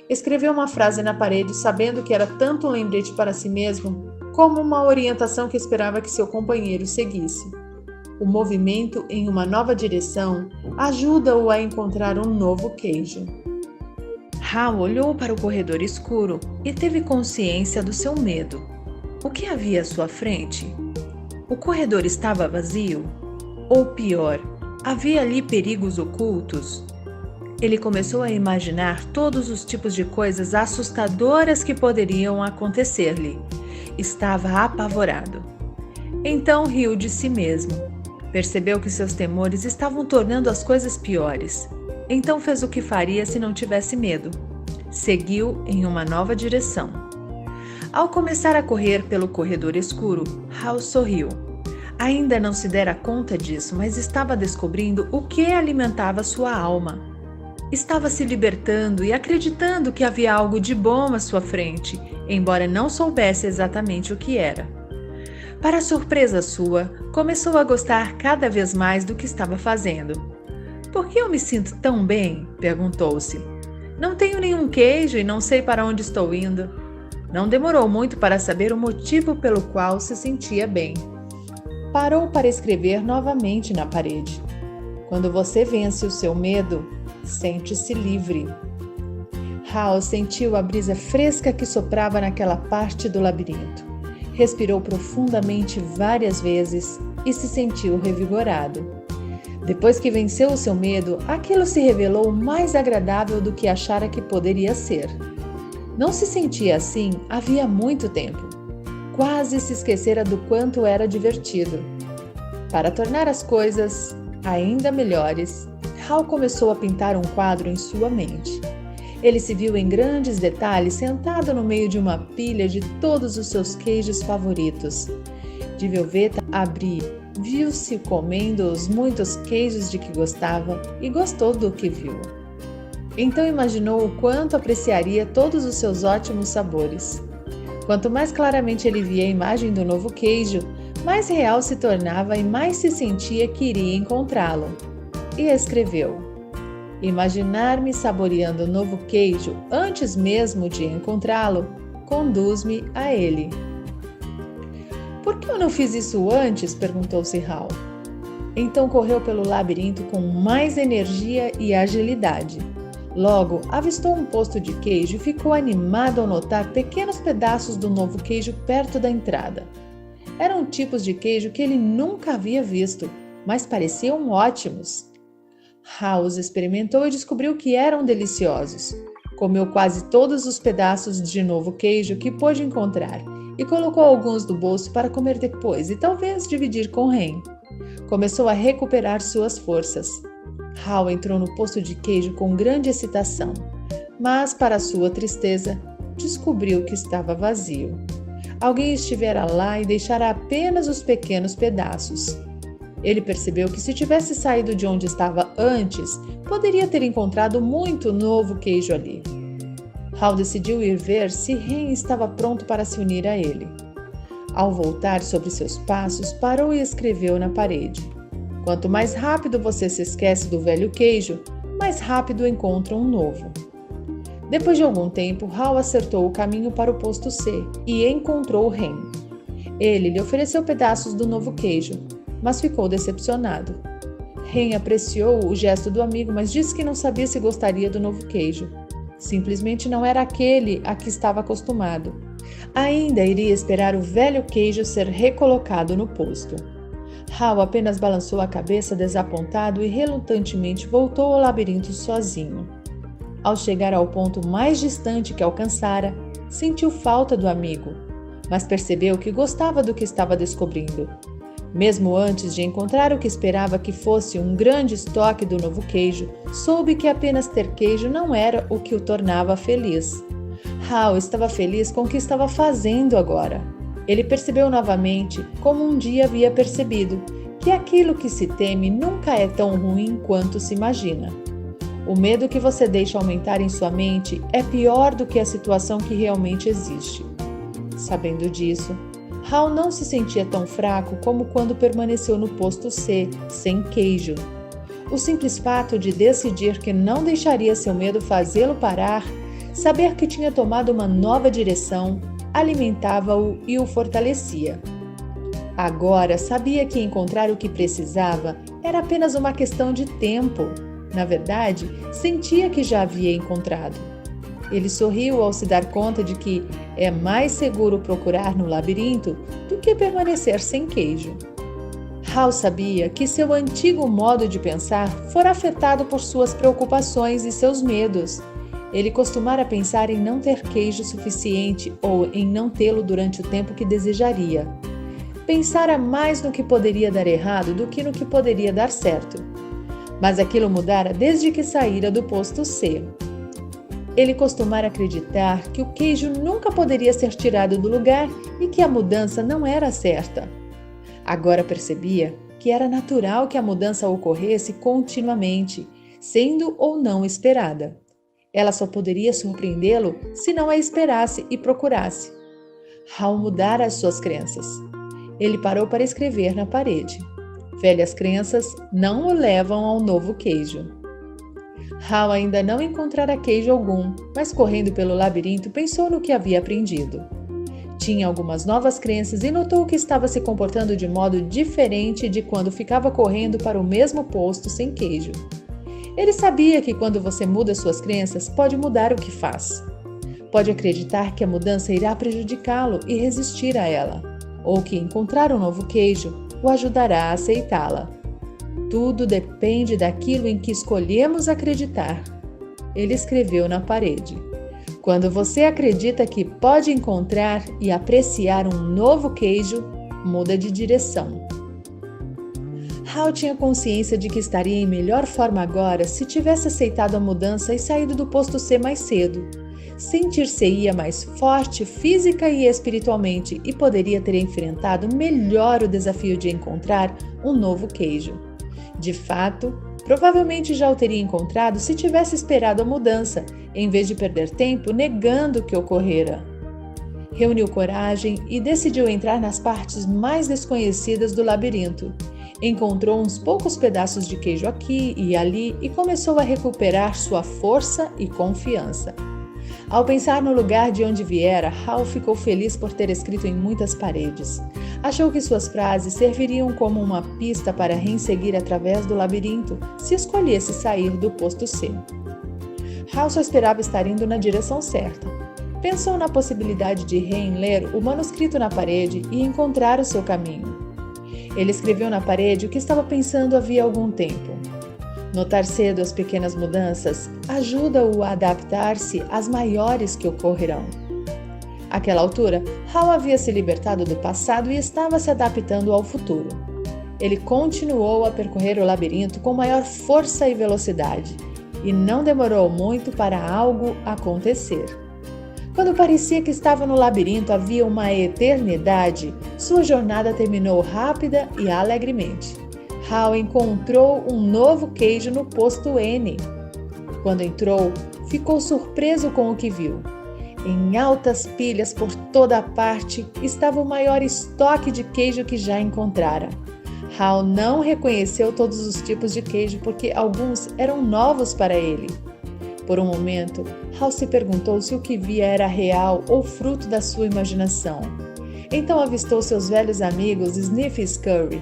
Escreveu uma frase na parede, sabendo que era tanto um lembrete para si mesmo, como uma orientação que esperava que seu companheiro seguisse. O movimento em uma nova direção ajuda-o a encontrar um novo queijo. Hal olhou para o corredor escuro e teve consciência do seu medo. O que havia à sua frente? O corredor estava vazio? Ou pior, havia ali perigos ocultos? Ele começou a imaginar todos os tipos de coisas assustadoras que poderiam acontecer-lhe. Estava apavorado. Então riu de si mesmo. Percebeu que seus temores estavam tornando as coisas piores. Então fez o que faria se não tivesse medo. Seguiu em uma nova direção. Ao começar a correr pelo corredor escuro, Hal sorriu. Ainda não se dera conta disso, mas estava descobrindo o que alimentava sua alma. Estava se libertando e acreditando que havia algo de bom à sua frente, embora não soubesse exatamente o que era. Para surpresa sua, começou a gostar cada vez mais do que estava fazendo. "Por que eu me sinto tão bem?" perguntou-se. "Não tenho nenhum queijo e não sei para onde estou indo." Não demorou muito para saber o motivo pelo qual se sentia bem. Parou para escrever novamente na parede. "Quando você vence o seu medo, sente-se livre." Hal sentiu a brisa fresca que soprava naquela parte do labirinto. Respirou profundamente várias vezes e se sentiu revigorado. Depois que venceu o seu medo, aquilo se revelou mais agradável do que achara que poderia ser. Não se sentia assim havia muito tempo. Quase se esquecera do quanto era divertido. Para tornar as coisas ainda melhores, Hal começou a pintar um quadro em sua mente. Ele se viu em grandes detalhes sentado no meio de uma pilha de todos os seus queijos favoritos. De Velveta abri, viu-se comendo os muitos queijos de que gostava e gostou do que viu. Então imaginou o quanto apreciaria todos os seus ótimos sabores. Quanto mais claramente ele via a imagem do novo queijo, mais real se tornava e mais se sentia que iria encontrá-lo. E escreveu: imaginar-me saboreando o novo queijo antes mesmo de encontrá-lo conduz-me a ele. Por que eu não fiz isso antes? Perguntou-se Hal. Então correu pelo labirinto com mais energia e agilidade. Logo, avistou um posto de queijo e ficou animado ao notar pequenos pedaços do novo queijo perto da entrada. Eram tipos de queijo que ele nunca havia visto, mas pareciam ótimos. Hal os experimentou e descobriu que eram deliciosos. Comeu quase todos os pedaços de novo queijo que pôde encontrar e colocou alguns no bolso para comer depois e talvez dividir com Ren. Começou a recuperar suas forças. Hal entrou no posto de queijo com grande excitação, mas, para sua tristeza, descobriu que estava vazio. Alguém estivera lá e deixara apenas os pequenos pedaços. Ele percebeu que se tivesse saído de onde estava antes, poderia ter encontrado muito novo queijo ali. Hal decidiu ir ver se Ren estava pronto para se unir a ele. Ao voltar sobre seus passos, parou e escreveu na parede: quanto mais rápido você se esquece do velho queijo, mais rápido encontra um novo. Depois de algum tempo, Hal acertou o caminho para o posto C e encontrou Ren. Ele lhe ofereceu pedaços do novo queijo, mas ficou decepcionado. Ren apreciou o gesto do amigo, mas disse que não sabia se gostaria do novo queijo. Simplesmente não era aquele a que estava acostumado. Ainda iria esperar o velho queijo ser recolocado no posto. Hal apenas balançou a cabeça desapontado e relutantemente voltou ao labirinto sozinho. Ao chegar ao ponto mais distante que alcançara, sentiu falta do amigo, mas percebeu que gostava do que estava descobrindo. Mesmo antes de encontrar o que esperava que fosse um grande estoque do novo queijo, soube que apenas ter queijo não era o que o tornava feliz. Hal estava feliz com o que estava fazendo agora. Ele percebeu novamente, como um dia havia percebido, que aquilo que se teme nunca é tão ruim quanto se imagina. O medo que você deixa aumentar em sua mente é pior do que a situação que realmente existe. Sabendo disso, Hal não se sentia tão fraco como quando permaneceu no posto C, sem queijo. O simples fato de decidir que não deixaria seu medo fazê-lo parar, saber que tinha tomado uma nova direção, alimentava-o e o fortalecia. Agora sabia que encontrar o que precisava era apenas uma questão de tempo. Na verdade, sentia que já havia encontrado. Ele sorriu ao se dar conta de que é mais seguro procurar no labirinto do que permanecer sem queijo. Hal sabia que seu antigo modo de pensar fora afetado por suas preocupações e seus medos. Ele costumara pensar em não ter queijo suficiente ou em não tê-lo durante o tempo que desejaria. Pensara mais no que poderia dar errado do que no que poderia dar certo. Mas aquilo mudara desde que saíra do posto C. Ele costumara acreditar que o queijo nunca poderia ser tirado do lugar e que a mudança não era certa. Agora percebia que era natural que a mudança ocorresse continuamente, sendo ou não esperada. Ela só poderia surpreendê-lo se não a esperasse e procurasse. Hal mudara as suas crenças. Ele parou para escrever na parede: velhas crenças não o levam ao novo queijo. Hal ainda não encontrara queijo algum, mas correndo pelo labirinto pensou no que havia aprendido. Tinha algumas novas crenças e notou que estava se comportando de modo diferente de quando ficava correndo para o mesmo posto sem queijo. Ele sabia que quando você muda suas crenças, pode mudar o que faz. Pode acreditar que a mudança irá prejudicá-lo e resistir a ela, ou que encontrar um novo queijo o ajudará a aceitá-la. Tudo depende daquilo em que escolhemos acreditar. Ele escreveu na parede. Quando você acredita que pode encontrar e apreciar um novo queijo, muda de direção. Hal tinha consciência de que estaria em melhor forma agora se tivesse aceitado a mudança e saído do posto C mais cedo. Sentir-se-ia mais forte física e espiritualmente e poderia ter enfrentado melhor o desafio de encontrar um novo queijo. De fato, provavelmente já o teria encontrado se tivesse esperado a mudança, em vez de perder tempo negando o que ocorrera. Reuniu coragem e decidiu entrar nas partes mais desconhecidas do labirinto. Encontrou uns poucos pedaços de queijo aqui e ali e começou a recuperar sua força e confiança. Ao pensar no lugar de onde viera, Hal ficou feliz por ter escrito em muitas paredes. Achou que suas frases serviriam como uma pista para seguir através do labirinto, se escolhesse sair do posto C. Hal só esperava estar indo na direção certa. Pensou na possibilidade de ler o manuscrito na parede e encontrar o seu caminho. Ele escreveu na parede o que estava pensando havia algum tempo. Notar cedo as pequenas mudanças ajuda-o a adaptar-se às maiores que ocorrerão. Àquela altura, Hal havia se libertado do passado e estava se adaptando ao futuro. Ele continuou a percorrer o labirinto com maior força e velocidade, e não demorou muito para algo acontecer. Quando parecia que estava no labirinto havia uma eternidade, sua jornada terminou rápida e alegremente. Hal encontrou um novo queijo no posto N. Quando entrou, ficou surpreso com o que viu. Em altas pilhas por toda a parte estava o maior estoque de queijo que já encontrara. Hal não reconheceu todos os tipos de queijo porque alguns eram novos para ele. Por um momento, Hal se perguntou se o que via era real ou fruto da sua imaginação. Então avistou seus velhos amigos Sniff e Scurry.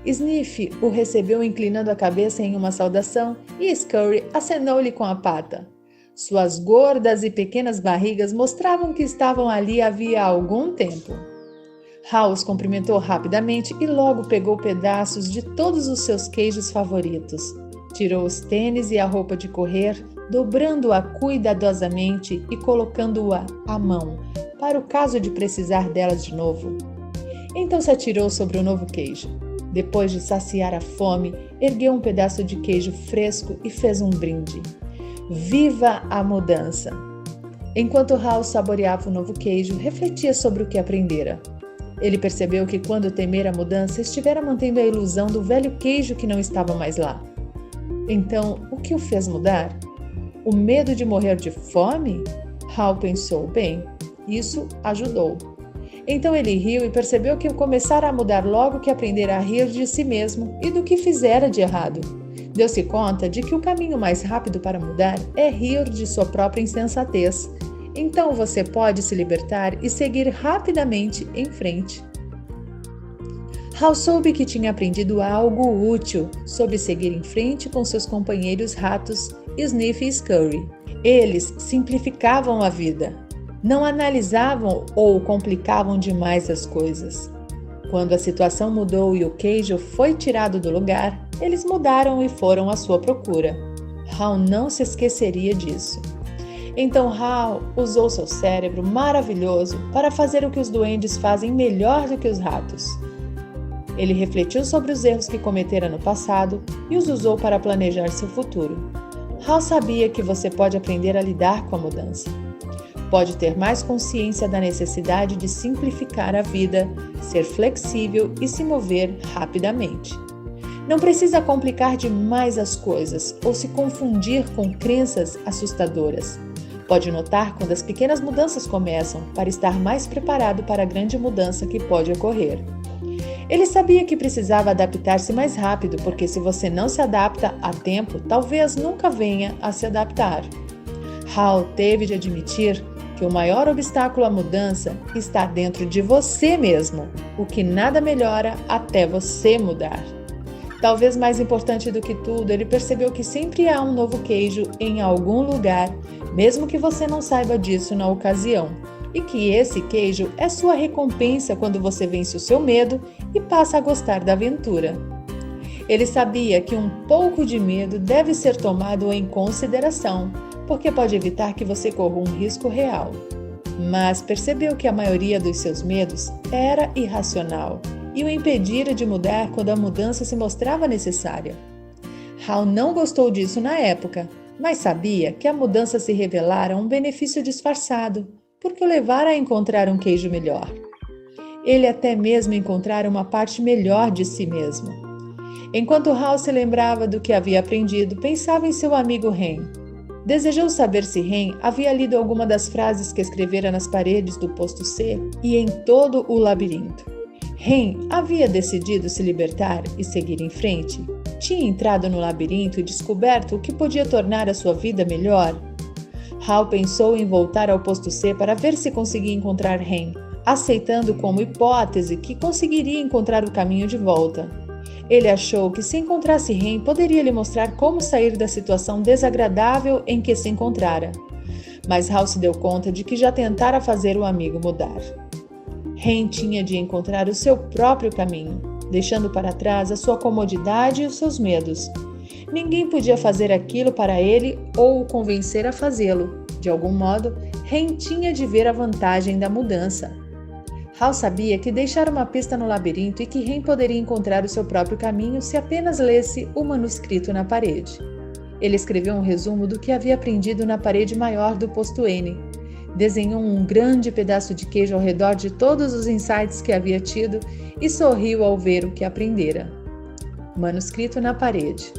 Sniff o recebeu inclinando a cabeça em uma saudação e Scurry acenou-lhe com a pata. Suas gordas e pequenas barrigas mostravam que estavam ali havia algum tempo. Hal os cumprimentou rapidamente e logo pegou pedaços de todos os seus queijos favoritos. Tirou os tênis e a roupa de correr, dobrando-a cuidadosamente e colocando-a à mão, para o caso de precisar delas de novo. Então se atirou sobre o novo queijo. Depois de saciar a fome, ergueu um pedaço de queijo fresco e fez um brinde. Viva a mudança! Enquanto Hal saboreava o novo queijo, refletia sobre o que aprendera. Ele percebeu que quando temera a mudança, estivera mantendo a ilusão do velho queijo que não estava mais lá. Então, o que o fez mudar? O medo de morrer de fome? Hal pensou, bem, isso ajudou. Então ele riu e percebeu que começara a mudar logo que aprendera a rir de si mesmo e do que fizera de errado. Deu-se conta de que o caminho mais rápido para mudar é rir de sua própria insensatez. Então você pode se libertar e seguir rapidamente em frente. Hal soube que tinha aprendido algo útil sobre seguir em frente com seus companheiros ratos Sniff e Scurry. Eles simplificavam a vida, não analisavam ou complicavam demais as coisas. Quando a situação mudou e o queijo foi tirado do lugar, eles mudaram e foram à sua procura. Hal não se esqueceria disso. Então Hal usou seu cérebro maravilhoso para fazer o que os duendes fazem melhor do que os ratos. Ele refletiu sobre os erros que cometera no passado e os usou para planejar seu futuro. Hal sabia que você pode aprender a lidar com a mudança. Pode ter mais consciência da necessidade de simplificar a vida, ser flexível e se mover rapidamente. Não precisa complicar demais as coisas ou se confundir com crenças assustadoras. Pode notar quando as pequenas mudanças começam para estar mais preparado para a grande mudança que pode ocorrer. Ele sabia que precisava adaptar-se mais rápido, porque se você não se adapta a tempo, talvez nunca venha a se adaptar. Hal teve de admitir que o maior obstáculo à mudança está dentro de você mesmo, o que nada melhora até você mudar. Talvez mais importante do que tudo, ele percebeu que sempre há um novo queijo em algum lugar mesmo que você não saiba disso na ocasião, e que esse queijo é sua recompensa quando você vence o seu medo e passa a gostar da aventura. Ele sabia que um pouco de medo deve ser tomado em consideração, porque pode evitar que você corra um risco real. Mas percebeu que a maioria dos seus medos era irracional e o impedira de mudar quando a mudança se mostrava necessária. Hal não gostou disso na época, mas sabia que a mudança se revelara um benefício disfarçado, porque o levara a encontrar um queijo melhor. Ele até mesmo encontrara uma parte melhor de si mesmo. Enquanto Hal se lembrava do que havia aprendido, pensava em seu amigo Hen. Desejou saber se Hen havia lido alguma das frases que escrevera nas paredes do posto C e em todo o labirinto. Hen havia decidido se libertar e seguir em frente. Tinha entrado no labirinto e descoberto o que podia tornar a sua vida melhor. Hal pensou em voltar ao posto C para ver se conseguia encontrar Hen, aceitando como hipótese que conseguiria encontrar o caminho de volta. Ele achou que se encontrasse Hen, poderia lhe mostrar como sair da situação desagradável em que se encontrara. Mas Hal se deu conta de que já tentara fazer o amigo mudar. Hen tinha de encontrar o seu próprio caminho, deixando para trás a sua comodidade e os seus medos. Ninguém podia fazer aquilo para ele ou o convencer a fazê-lo. De algum modo, Hen tinha de ver a vantagem da mudança. Hal sabia que deixara uma pista no labirinto e que Hen poderia encontrar o seu próprio caminho se apenas lesse o manuscrito na parede. Ele escreveu um resumo do que havia aprendido na parede maior do posto N. Desenhou um grande pedaço de queijo ao redor de todos os insights que havia tido e sorriu ao ver o que aprendera. Manuscrito na parede.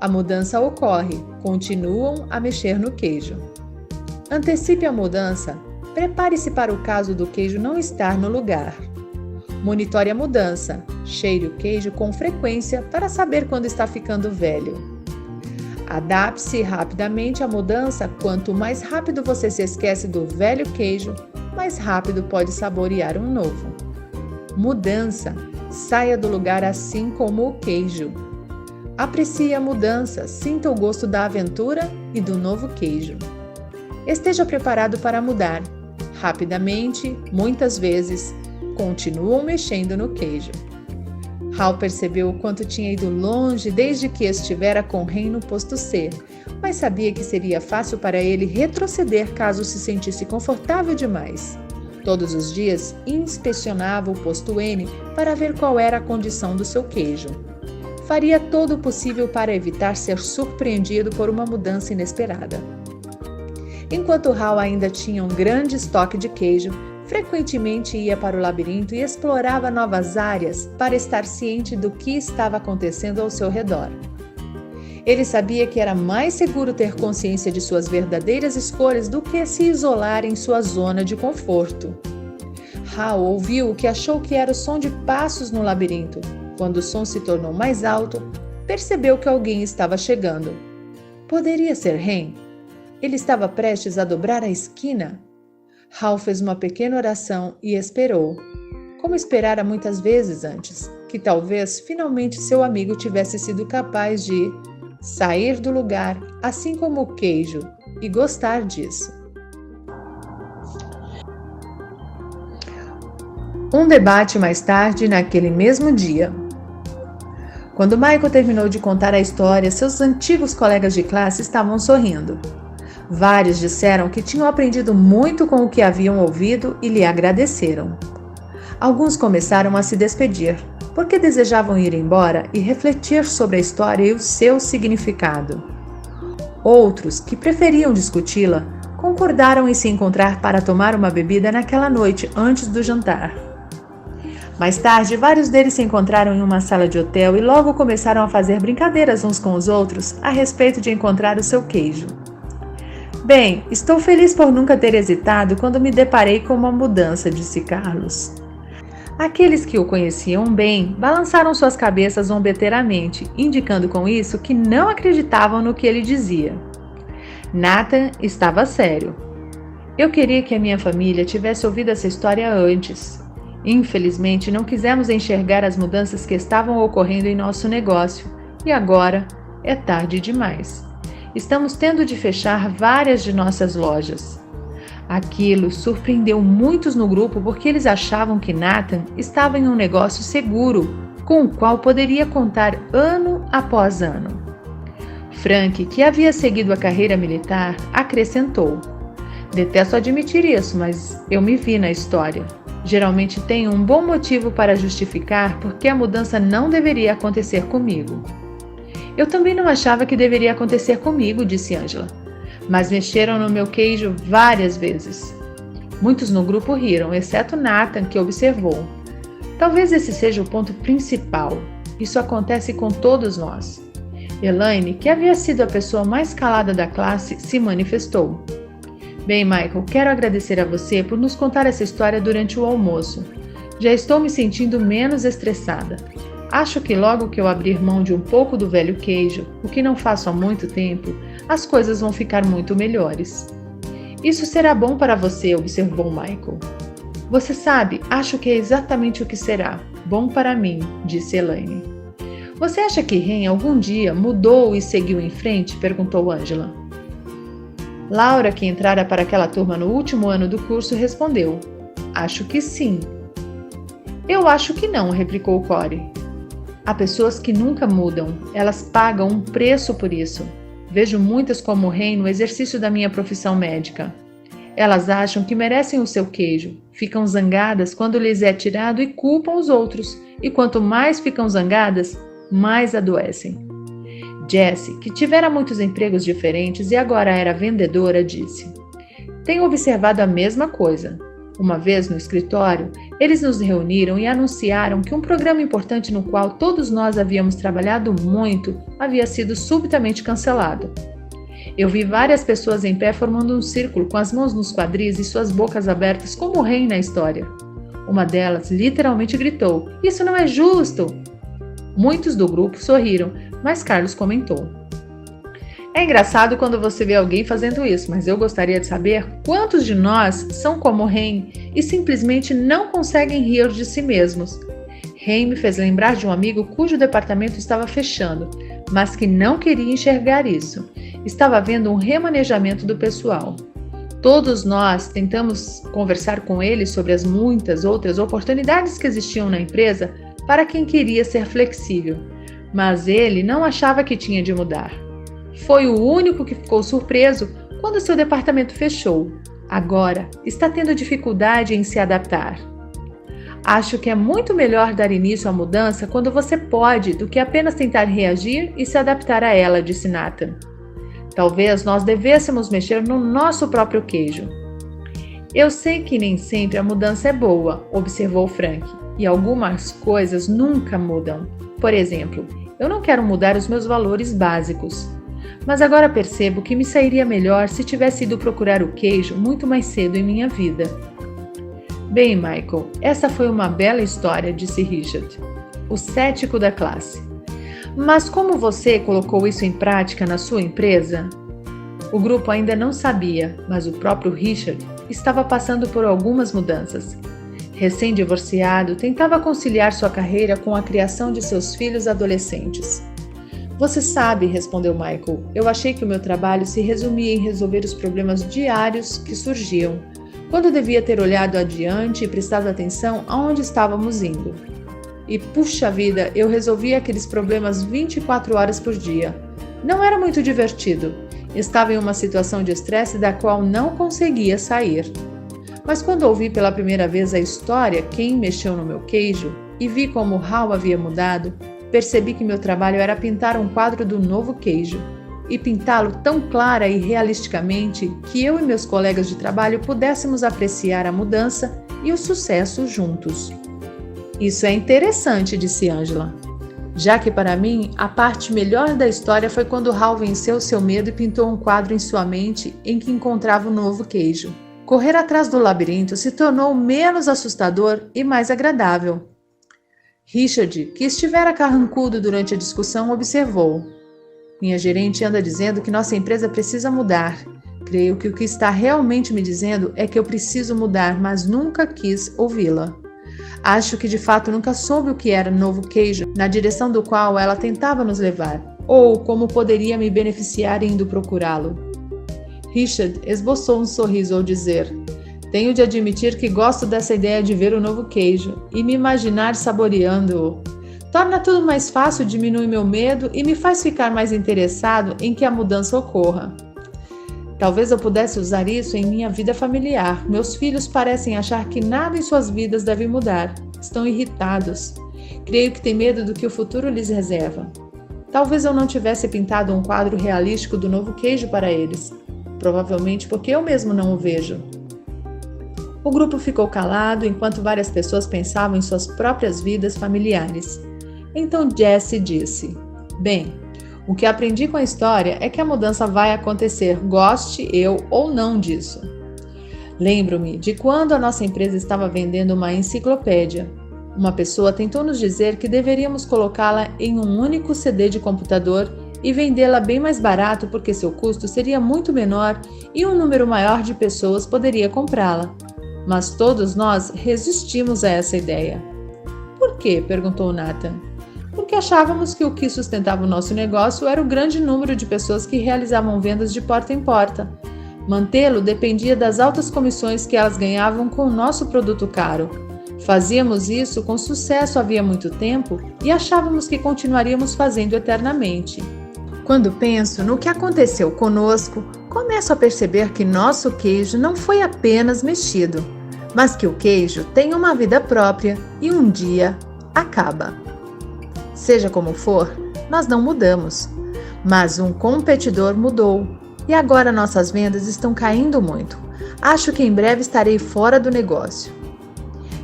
A mudança ocorre, continuam a mexer no queijo. Antecipe a mudança, prepare-se para o caso do queijo não estar no lugar. Monitore a mudança, cheire o queijo com frequência para saber quando está ficando velho. Adapte-se rapidamente à mudança, quanto mais rápido você se esquece do velho queijo, mais rápido pode saborear um novo. Mudança, saia do lugar assim como o queijo. Aprecie a mudança, sinta o gosto da aventura e do novo queijo. Esteja preparado para mudar. Rapidamente, muitas vezes, continuam mexendo no queijo. Hal percebeu o quanto tinha ido longe desde que estivera com Hen no posto C, mas sabia que seria fácil para ele retroceder caso se sentisse confortável demais. Todos os dias, inspecionava o posto N para ver qual era a condição do seu queijo. Faria todo o possível para evitar ser surpreendido por uma mudança inesperada. Enquanto Hal ainda tinha um grande estoque de queijo, frequentemente ia para o labirinto e explorava novas áreas para estar ciente do que estava acontecendo ao seu redor. Ele sabia que era mais seguro ter consciência de suas verdadeiras escolhas do que se isolar em sua zona de conforto. Hal ouviu o que achou que era o som de passos no labirinto. Quando o som se tornou mais alto, percebeu que alguém estava chegando. Poderia ser Hen? Ele estava prestes a dobrar a esquina. Hal fez uma pequena oração e esperou, como esperara muitas vezes antes, que talvez finalmente seu amigo tivesse sido capaz de sair do lugar, assim como o queijo, e gostar disso. Um debate mais tarde, naquele mesmo dia. Quando Michael terminou de contar a história, seus antigos colegas de classe estavam sorrindo. Vários disseram que tinham aprendido muito com o que haviam ouvido e lhe agradeceram. Alguns começaram a se despedir, porque desejavam ir embora e refletir sobre a história e o seu significado. Outros, que preferiam discuti-la, concordaram em se encontrar para tomar uma bebida naquela noite antes do jantar. Mais tarde, vários deles se encontraram em uma sala de hotel e logo começaram a fazer brincadeiras uns com os outros a respeito de encontrar o seu queijo. Bem, estou feliz por nunca ter hesitado quando me deparei com uma mudança, disse Carlos. Aqueles que o conheciam bem balançaram suas cabeças zombeteiramente, indicando com isso que não acreditavam no que ele dizia. Nathan estava sério. Eu queria que a minha família tivesse ouvido essa história antes. Infelizmente, não quisemos enxergar as mudanças que estavam ocorrendo em nosso negócio, e agora é tarde demais. Estamos tendo de fechar várias de nossas lojas. Aquilo surpreendeu muitos no grupo porque eles achavam que Nathan estava em um negócio seguro, com o qual poderia contar ano após ano. Frank, que havia seguido a carreira militar, acrescentou: detesto admitir isso, mas eu me vi na história. Geralmente tenho um bom motivo para justificar porque a mudança não deveria acontecer comigo. Eu também não achava que deveria acontecer comigo, disse Angela, mas mexeram no meu queijo várias vezes. Muitos no grupo riram, exceto Nathan, que observou: talvez esse seja o ponto principal. Isso acontece com todos nós. Elaine, que havia sido a pessoa mais calada da classe, se manifestou. Bem, Michael, quero agradecer a você por nos contar essa história durante o almoço. Já estou me sentindo menos estressada. Acho que logo que eu abrir mão de um pouco do velho queijo, o que não faço há muito tempo, as coisas vão ficar muito melhores. Isso será bom para você, observou Michael. Você sabe, acho que é exatamente o que será. Bom para mim, disse Elaine. Você acha que Ren algum dia mudou e seguiu em frente? Perguntou Angela. Laura, que entrara para aquela turma no último ano do curso, respondeu: acho que sim. Eu acho que não, replicou Corey. Há pessoas que nunca mudam, elas pagam um preço por isso. Vejo muitas como Ren no exercício da minha profissão médica. Elas acham que merecem o seu queijo, ficam zangadas quando lhes é tirado e culpam os outros, e quanto mais ficam zangadas, mais adoecem. Jessie, que tivera muitos empregos diferentes e agora era vendedora, disse: tenho observado a mesma coisa. Uma vez no escritório, eles nos reuniram e anunciaram que um programa importante no qual todos nós havíamos trabalhado muito havia sido subitamente cancelado. Eu vi várias pessoas em pé formando um círculo com as mãos nos quadris e suas bocas abertas como o rei na história. Uma delas literalmente gritou: isso não é justo! Muitos do grupo sorriram, mas Carlos comentou: é engraçado quando você vê alguém fazendo isso, mas eu gostaria de saber quantos de nós são como Ren e simplesmente não conseguem rir de si mesmos. Ren me fez lembrar de um amigo cujo departamento estava fechando, mas que não queria enxergar isso. Estava havendo um remanejamento do pessoal. Todos nós tentamos conversar com ele sobre as muitas outras oportunidades que existiam na empresa para quem queria ser flexível, mas ele não achava que tinha de mudar. Foi o único que ficou surpreso quando seu departamento fechou. Agora está tendo dificuldade em se adaptar. Acho que é muito melhor dar início à mudança quando você pode do que apenas tentar reagir e se adaptar a ela, disse Nathan. Talvez nós devêssemos mexer no nosso próprio queijo. Eu sei que nem sempre a mudança é boa, observou Frank, e algumas coisas nunca mudam. Por exemplo, eu não quero mudar os meus valores básicos. Mas agora percebo que me sairia melhor se tivesse ido procurar o queijo muito mais cedo em minha vida. Bem, Michael, essa foi uma bela história, disse Richard, o cético da classe. Mas como você colocou isso em prática na sua empresa? O grupo ainda não sabia, mas o próprio Richard estava passando por algumas mudanças. Recém-divorciado, tentava conciliar sua carreira com a criação de seus filhos adolescentes. Você sabe, respondeu Michael, eu achei que o meu trabalho se resumia em resolver os problemas diários que surgiam, quando devia ter olhado adiante e prestado atenção aonde estávamos indo. E, puxa vida, eu resolvia aqueles problemas 24 horas por dia. Não era muito divertido. Estava em uma situação de estresse da qual não conseguia sair. Mas quando ouvi pela primeira vez a história Quem Mexeu no Meu Queijo e vi como Hal havia mudado, percebi que meu trabalho era pintar um quadro do novo queijo e pintá-lo tão clara e realisticamente que eu e meus colegas de trabalho pudéssemos apreciar a mudança e o sucesso juntos. Isso é interessante, disse Angela. Já que para mim, a parte melhor da história foi quando Hal venceu seu medo e pintou um quadro em sua mente em que encontrava o novo queijo. Correr atrás do labirinto se tornou menos assustador e mais agradável. Richard, que estivera carrancudo durante a discussão, observou. Minha gerente anda dizendo que nossa empresa precisa mudar. Creio que o que está realmente me dizendo é que eu preciso mudar, mas nunca quis ouvi-la. Acho que de fato nunca soube o que era novo queijo, na direção do qual ela tentava nos levar. Ou como poderia me beneficiar indo procurá-lo? Richard esboçou um sorriso ao dizer: tenho de admitir que gosto dessa ideia de ver o novo queijo e me imaginar saboreando-o. Torna tudo mais fácil, diminui meu medo e me faz ficar mais interessado em que a mudança ocorra. Talvez eu pudesse usar isso em minha vida familiar. Meus filhos parecem achar que nada em suas vidas deve mudar. Estão irritados. Creio que têm medo do que o futuro lhes reserva. Talvez eu não tivesse pintado um quadro realístico do novo queijo para eles. Provavelmente porque eu mesmo não o vejo. O grupo ficou calado enquanto várias pessoas pensavam em suas próprias vidas familiares. Então Jessie disse: bem, o que aprendi com a história é que a mudança vai acontecer, goste eu ou não disso. Lembro-me de quando a nossa empresa estava vendendo uma enciclopédia. Uma pessoa tentou nos dizer que deveríamos colocá-la em um único CD de computador e vendê-la bem mais barato porque seu custo seria muito menor e um número maior de pessoas poderia comprá-la. Mas todos nós resistimos a essa ideia. Por quê? Perguntou Nathan. Porque achávamos que o que sustentava o nosso negócio era o grande número de pessoas que realizavam vendas de porta em porta. Mantê-lo dependia das altas comissões que elas ganhavam com o nosso produto caro. Fazíamos isso com sucesso havia muito tempo e achávamos que continuaríamos fazendo eternamente. Quando penso no que aconteceu conosco, começo a perceber que nosso queijo não foi apenas mexido, mas que o queijo tem uma vida própria e um dia acaba. Seja como for, nós não mudamos, mas um competidor mudou e agora nossas vendas estão caindo muito. Acho que em breve estarei fora do negócio.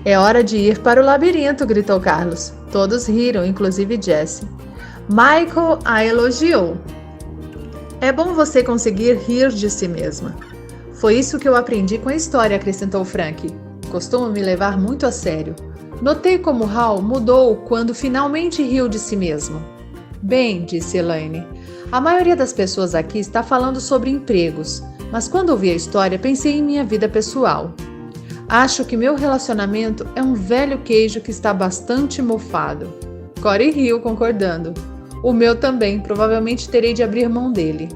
É hora de ir para o labirinto, gritou Carlos. Todos riram, inclusive Jessie. Michael a elogiou. É bom você conseguir rir de si mesma. Foi isso que eu aprendi com a história, acrescentou Frank. Costumo me levar muito a sério. Notei como Hal mudou quando finalmente riu de si mesmo. Bem, disse Elaine, a maioria das pessoas aqui está falando sobre empregos, mas quando ouvi a história pensei em minha vida pessoal. Acho que meu relacionamento é um velho queijo que está bastante mofado. Corey riu, concordando. O meu também, provavelmente terei de abrir mão dele.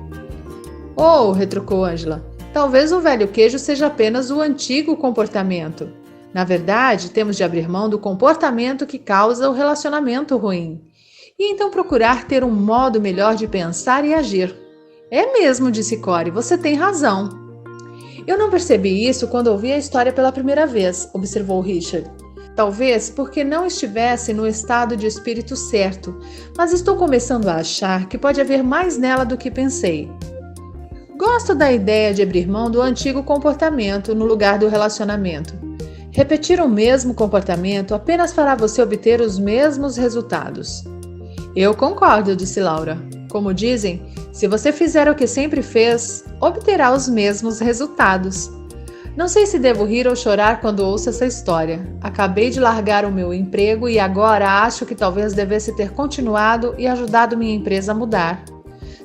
Oh, retrucou Angela, talvez o velho queijo seja apenas o antigo comportamento. Na verdade, temos de abrir mão do comportamento que causa o relacionamento ruim. E então procurar ter um modo melhor de pensar e agir. É mesmo, disse Corey, você tem razão. Eu não percebi isso quando ouvi a história pela primeira vez, observou Richard. Talvez porque não estivesse no estado de espírito certo, mas estou começando a achar que pode haver mais nela do que pensei. Gosto da ideia de abrir mão do antigo comportamento no lugar do relacionamento. Repetir o mesmo comportamento apenas fará você obter os mesmos resultados. Eu concordo, disse Laura. Como dizem, se você fizer o que sempre fez, obterá os mesmos resultados. Não sei se devo rir ou chorar quando ouço essa história. Acabei de largar o meu emprego e agora acho que talvez devesse ter continuado e ajudado minha empresa a mudar.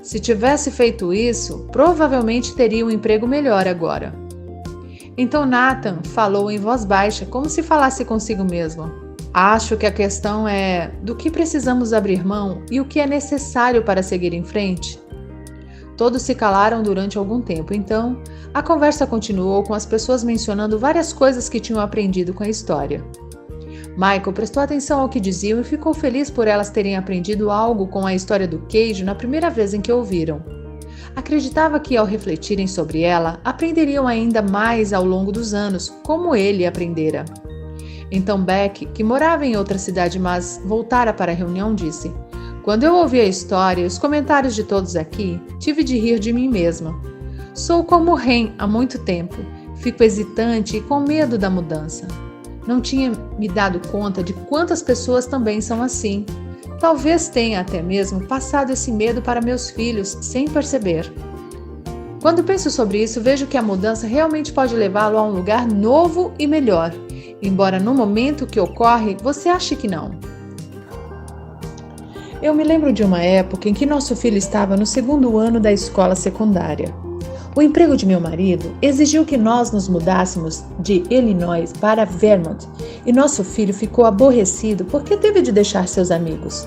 Se tivesse feito isso, provavelmente teria um emprego melhor agora. Então Nathan falou em voz baixa, como se falasse consigo mesmo. Acho que a questão é do que precisamos abrir mão e o que é necessário para seguir em frente. Todos se calaram durante algum tempo, então a conversa continuou com as pessoas mencionando várias coisas que tinham aprendido com a história. Michael prestou atenção ao que diziam e ficou feliz por elas terem aprendido algo com a história do queijo na primeira vez em que ouviram. Acreditava que, ao refletirem sobre ela, aprenderiam ainda mais ao longo dos anos, como ele aprendera. Então Beck, que morava em outra cidade, mas voltara para a reunião, disse: quando eu ouvi a história e os comentários de todos aqui, tive de rir de mim mesma. Sou como Ren há muito tempo. Fico hesitante e com medo da mudança. Não tinha me dado conta de quantas pessoas também são assim. Talvez tenha até mesmo passado esse medo para meus filhos sem perceber. Quando penso sobre isso, vejo que a mudança realmente pode levá-lo a um lugar novo e melhor, embora no momento que ocorre você ache que não. Eu me lembro de uma época em que nosso filho estava no 2º ano da escola secundária. O emprego de meu marido exigiu que nós nos mudássemos de Illinois para Vermont e nosso filho ficou aborrecido porque teve de deixar seus amigos.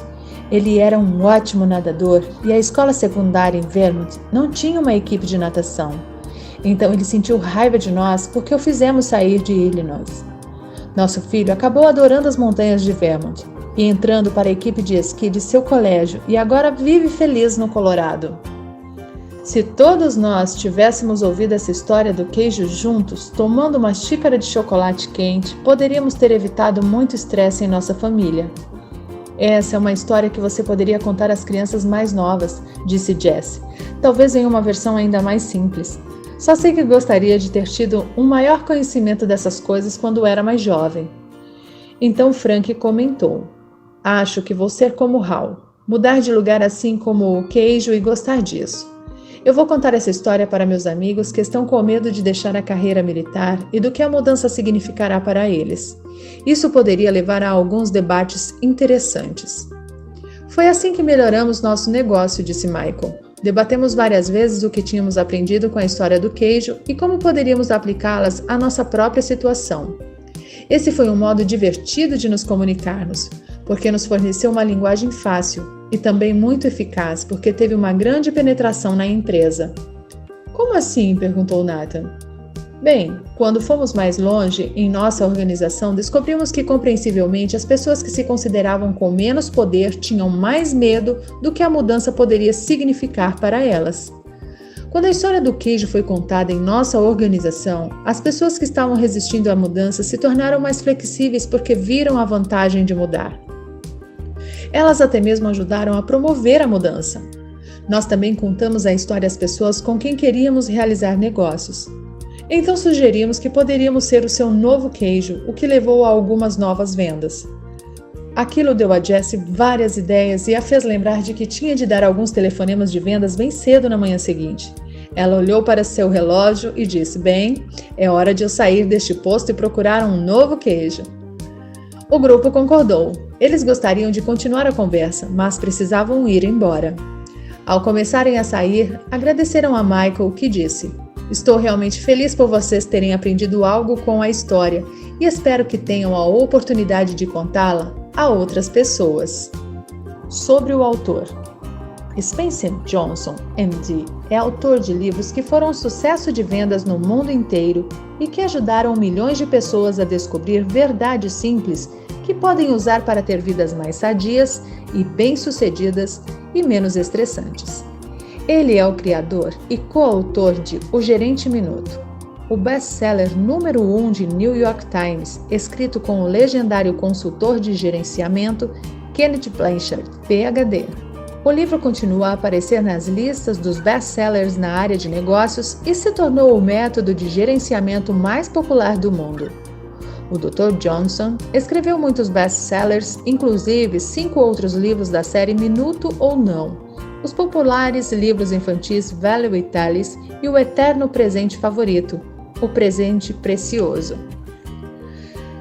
Ele era um ótimo nadador e a escola secundária em Vermont não tinha uma equipe de natação. Então ele sentiu raiva de nós porque o fizemos sair de Illinois. Nosso filho acabou adorando as montanhas de Vermont e entrando para a equipe de esqui de seu colégio e agora vive feliz no Colorado. Se todos nós tivéssemos ouvido essa história do queijo juntos, tomando uma xícara de chocolate quente, poderíamos ter evitado muito estresse em nossa família. Essa é uma história que você poderia contar às crianças mais novas, disse Jessie, talvez em uma versão ainda mais simples. Só sei que gostaria de ter tido um maior conhecimento dessas coisas quando era mais jovem. Então Frank comentou, acho que vou ser como Hal, mudar de lugar assim como o queijo e gostar disso. Eu vou contar essa história para meus amigos que estão com medo de deixar a carreira militar e do que a mudança significará para eles. Isso poderia levar a alguns debates interessantes. Foi assim que melhoramos nosso negócio, disse Michael. Debatemos várias vezes o que tínhamos aprendido com a história do queijo e como poderíamos aplicá-las à nossa própria situação. Esse foi um modo divertido de nos comunicarmos, porque nos forneceu uma linguagem fácil e também muito eficaz, porque teve uma grande penetração na empresa. Como assim? Perguntou Nathan. Bem, quando fomos mais longe em nossa organização, descobrimos que, compreensivelmente, as pessoas que se consideravam com menos poder tinham mais medo do que a mudança poderia significar para elas. Quando a história do queijo foi contada em nossa organização, as pessoas que estavam resistindo à mudança se tornaram mais flexíveis porque viram a vantagem de mudar. Elas até mesmo ajudaram a promover a mudança. Nós também contamos a história às pessoas com quem queríamos realizar negócios. Então sugerimos que poderíamos ser o seu novo queijo, o que levou a algumas novas vendas. Aquilo deu a Jessie várias ideias e a fez lembrar de que tinha de dar alguns telefonemas de vendas bem cedo na manhã seguinte. Ela olhou para seu relógio e disse, bem, é hora de eu sair deste posto e procurar um novo queijo. O grupo concordou. Eles gostariam de continuar a conversa, mas precisavam ir embora. Ao começarem a sair, agradeceram a Michael, que disse, estou realmente feliz por vocês terem aprendido algo com a história e espero que tenham a oportunidade de contá-la a outras pessoas. Sobre o autor. Spencer Johnson, MD, é autor de livros que foram um sucesso de vendas no mundo inteiro e que ajudaram milhões de pessoas a descobrir verdades simples que podem usar para ter vidas mais sadias e bem-sucedidas e menos estressantes. Ele é o criador e coautor de O Gerente Minuto, o best-seller número 1 de New York Times, escrito com o legendário consultor de gerenciamento Kenneth Blanchard, PhD. O livro continua a aparecer nas listas dos best-sellers na área de negócios e se tornou o método de gerenciamento mais popular do mundo. O Dr. Johnson escreveu muitos best-sellers, inclusive 5 outros livros da série Minuto ou Não, os populares livros infantis Value e Tales e O Eterno Presente Favorito, O Presente Precioso.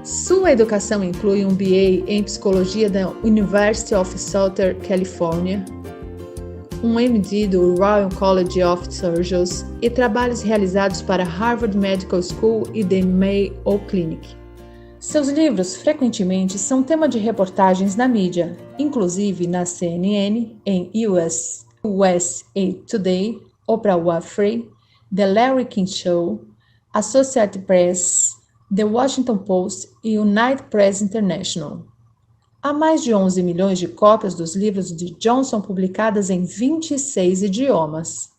Sua educação inclui um BA em Psicologia da University of Southern California, um MD do Royal College of Surgeons e trabalhos realizados para Harvard Medical School e The Mayo Clinic. Seus livros frequentemente são tema de reportagens na mídia, inclusive na CNN, em USA Today, Oprah Winfrey, The Larry King Show, Associated Press, The Washington Post e United Press International. Há mais de 11 milhões de cópias dos livros de Johnson publicadas em 26 idiomas.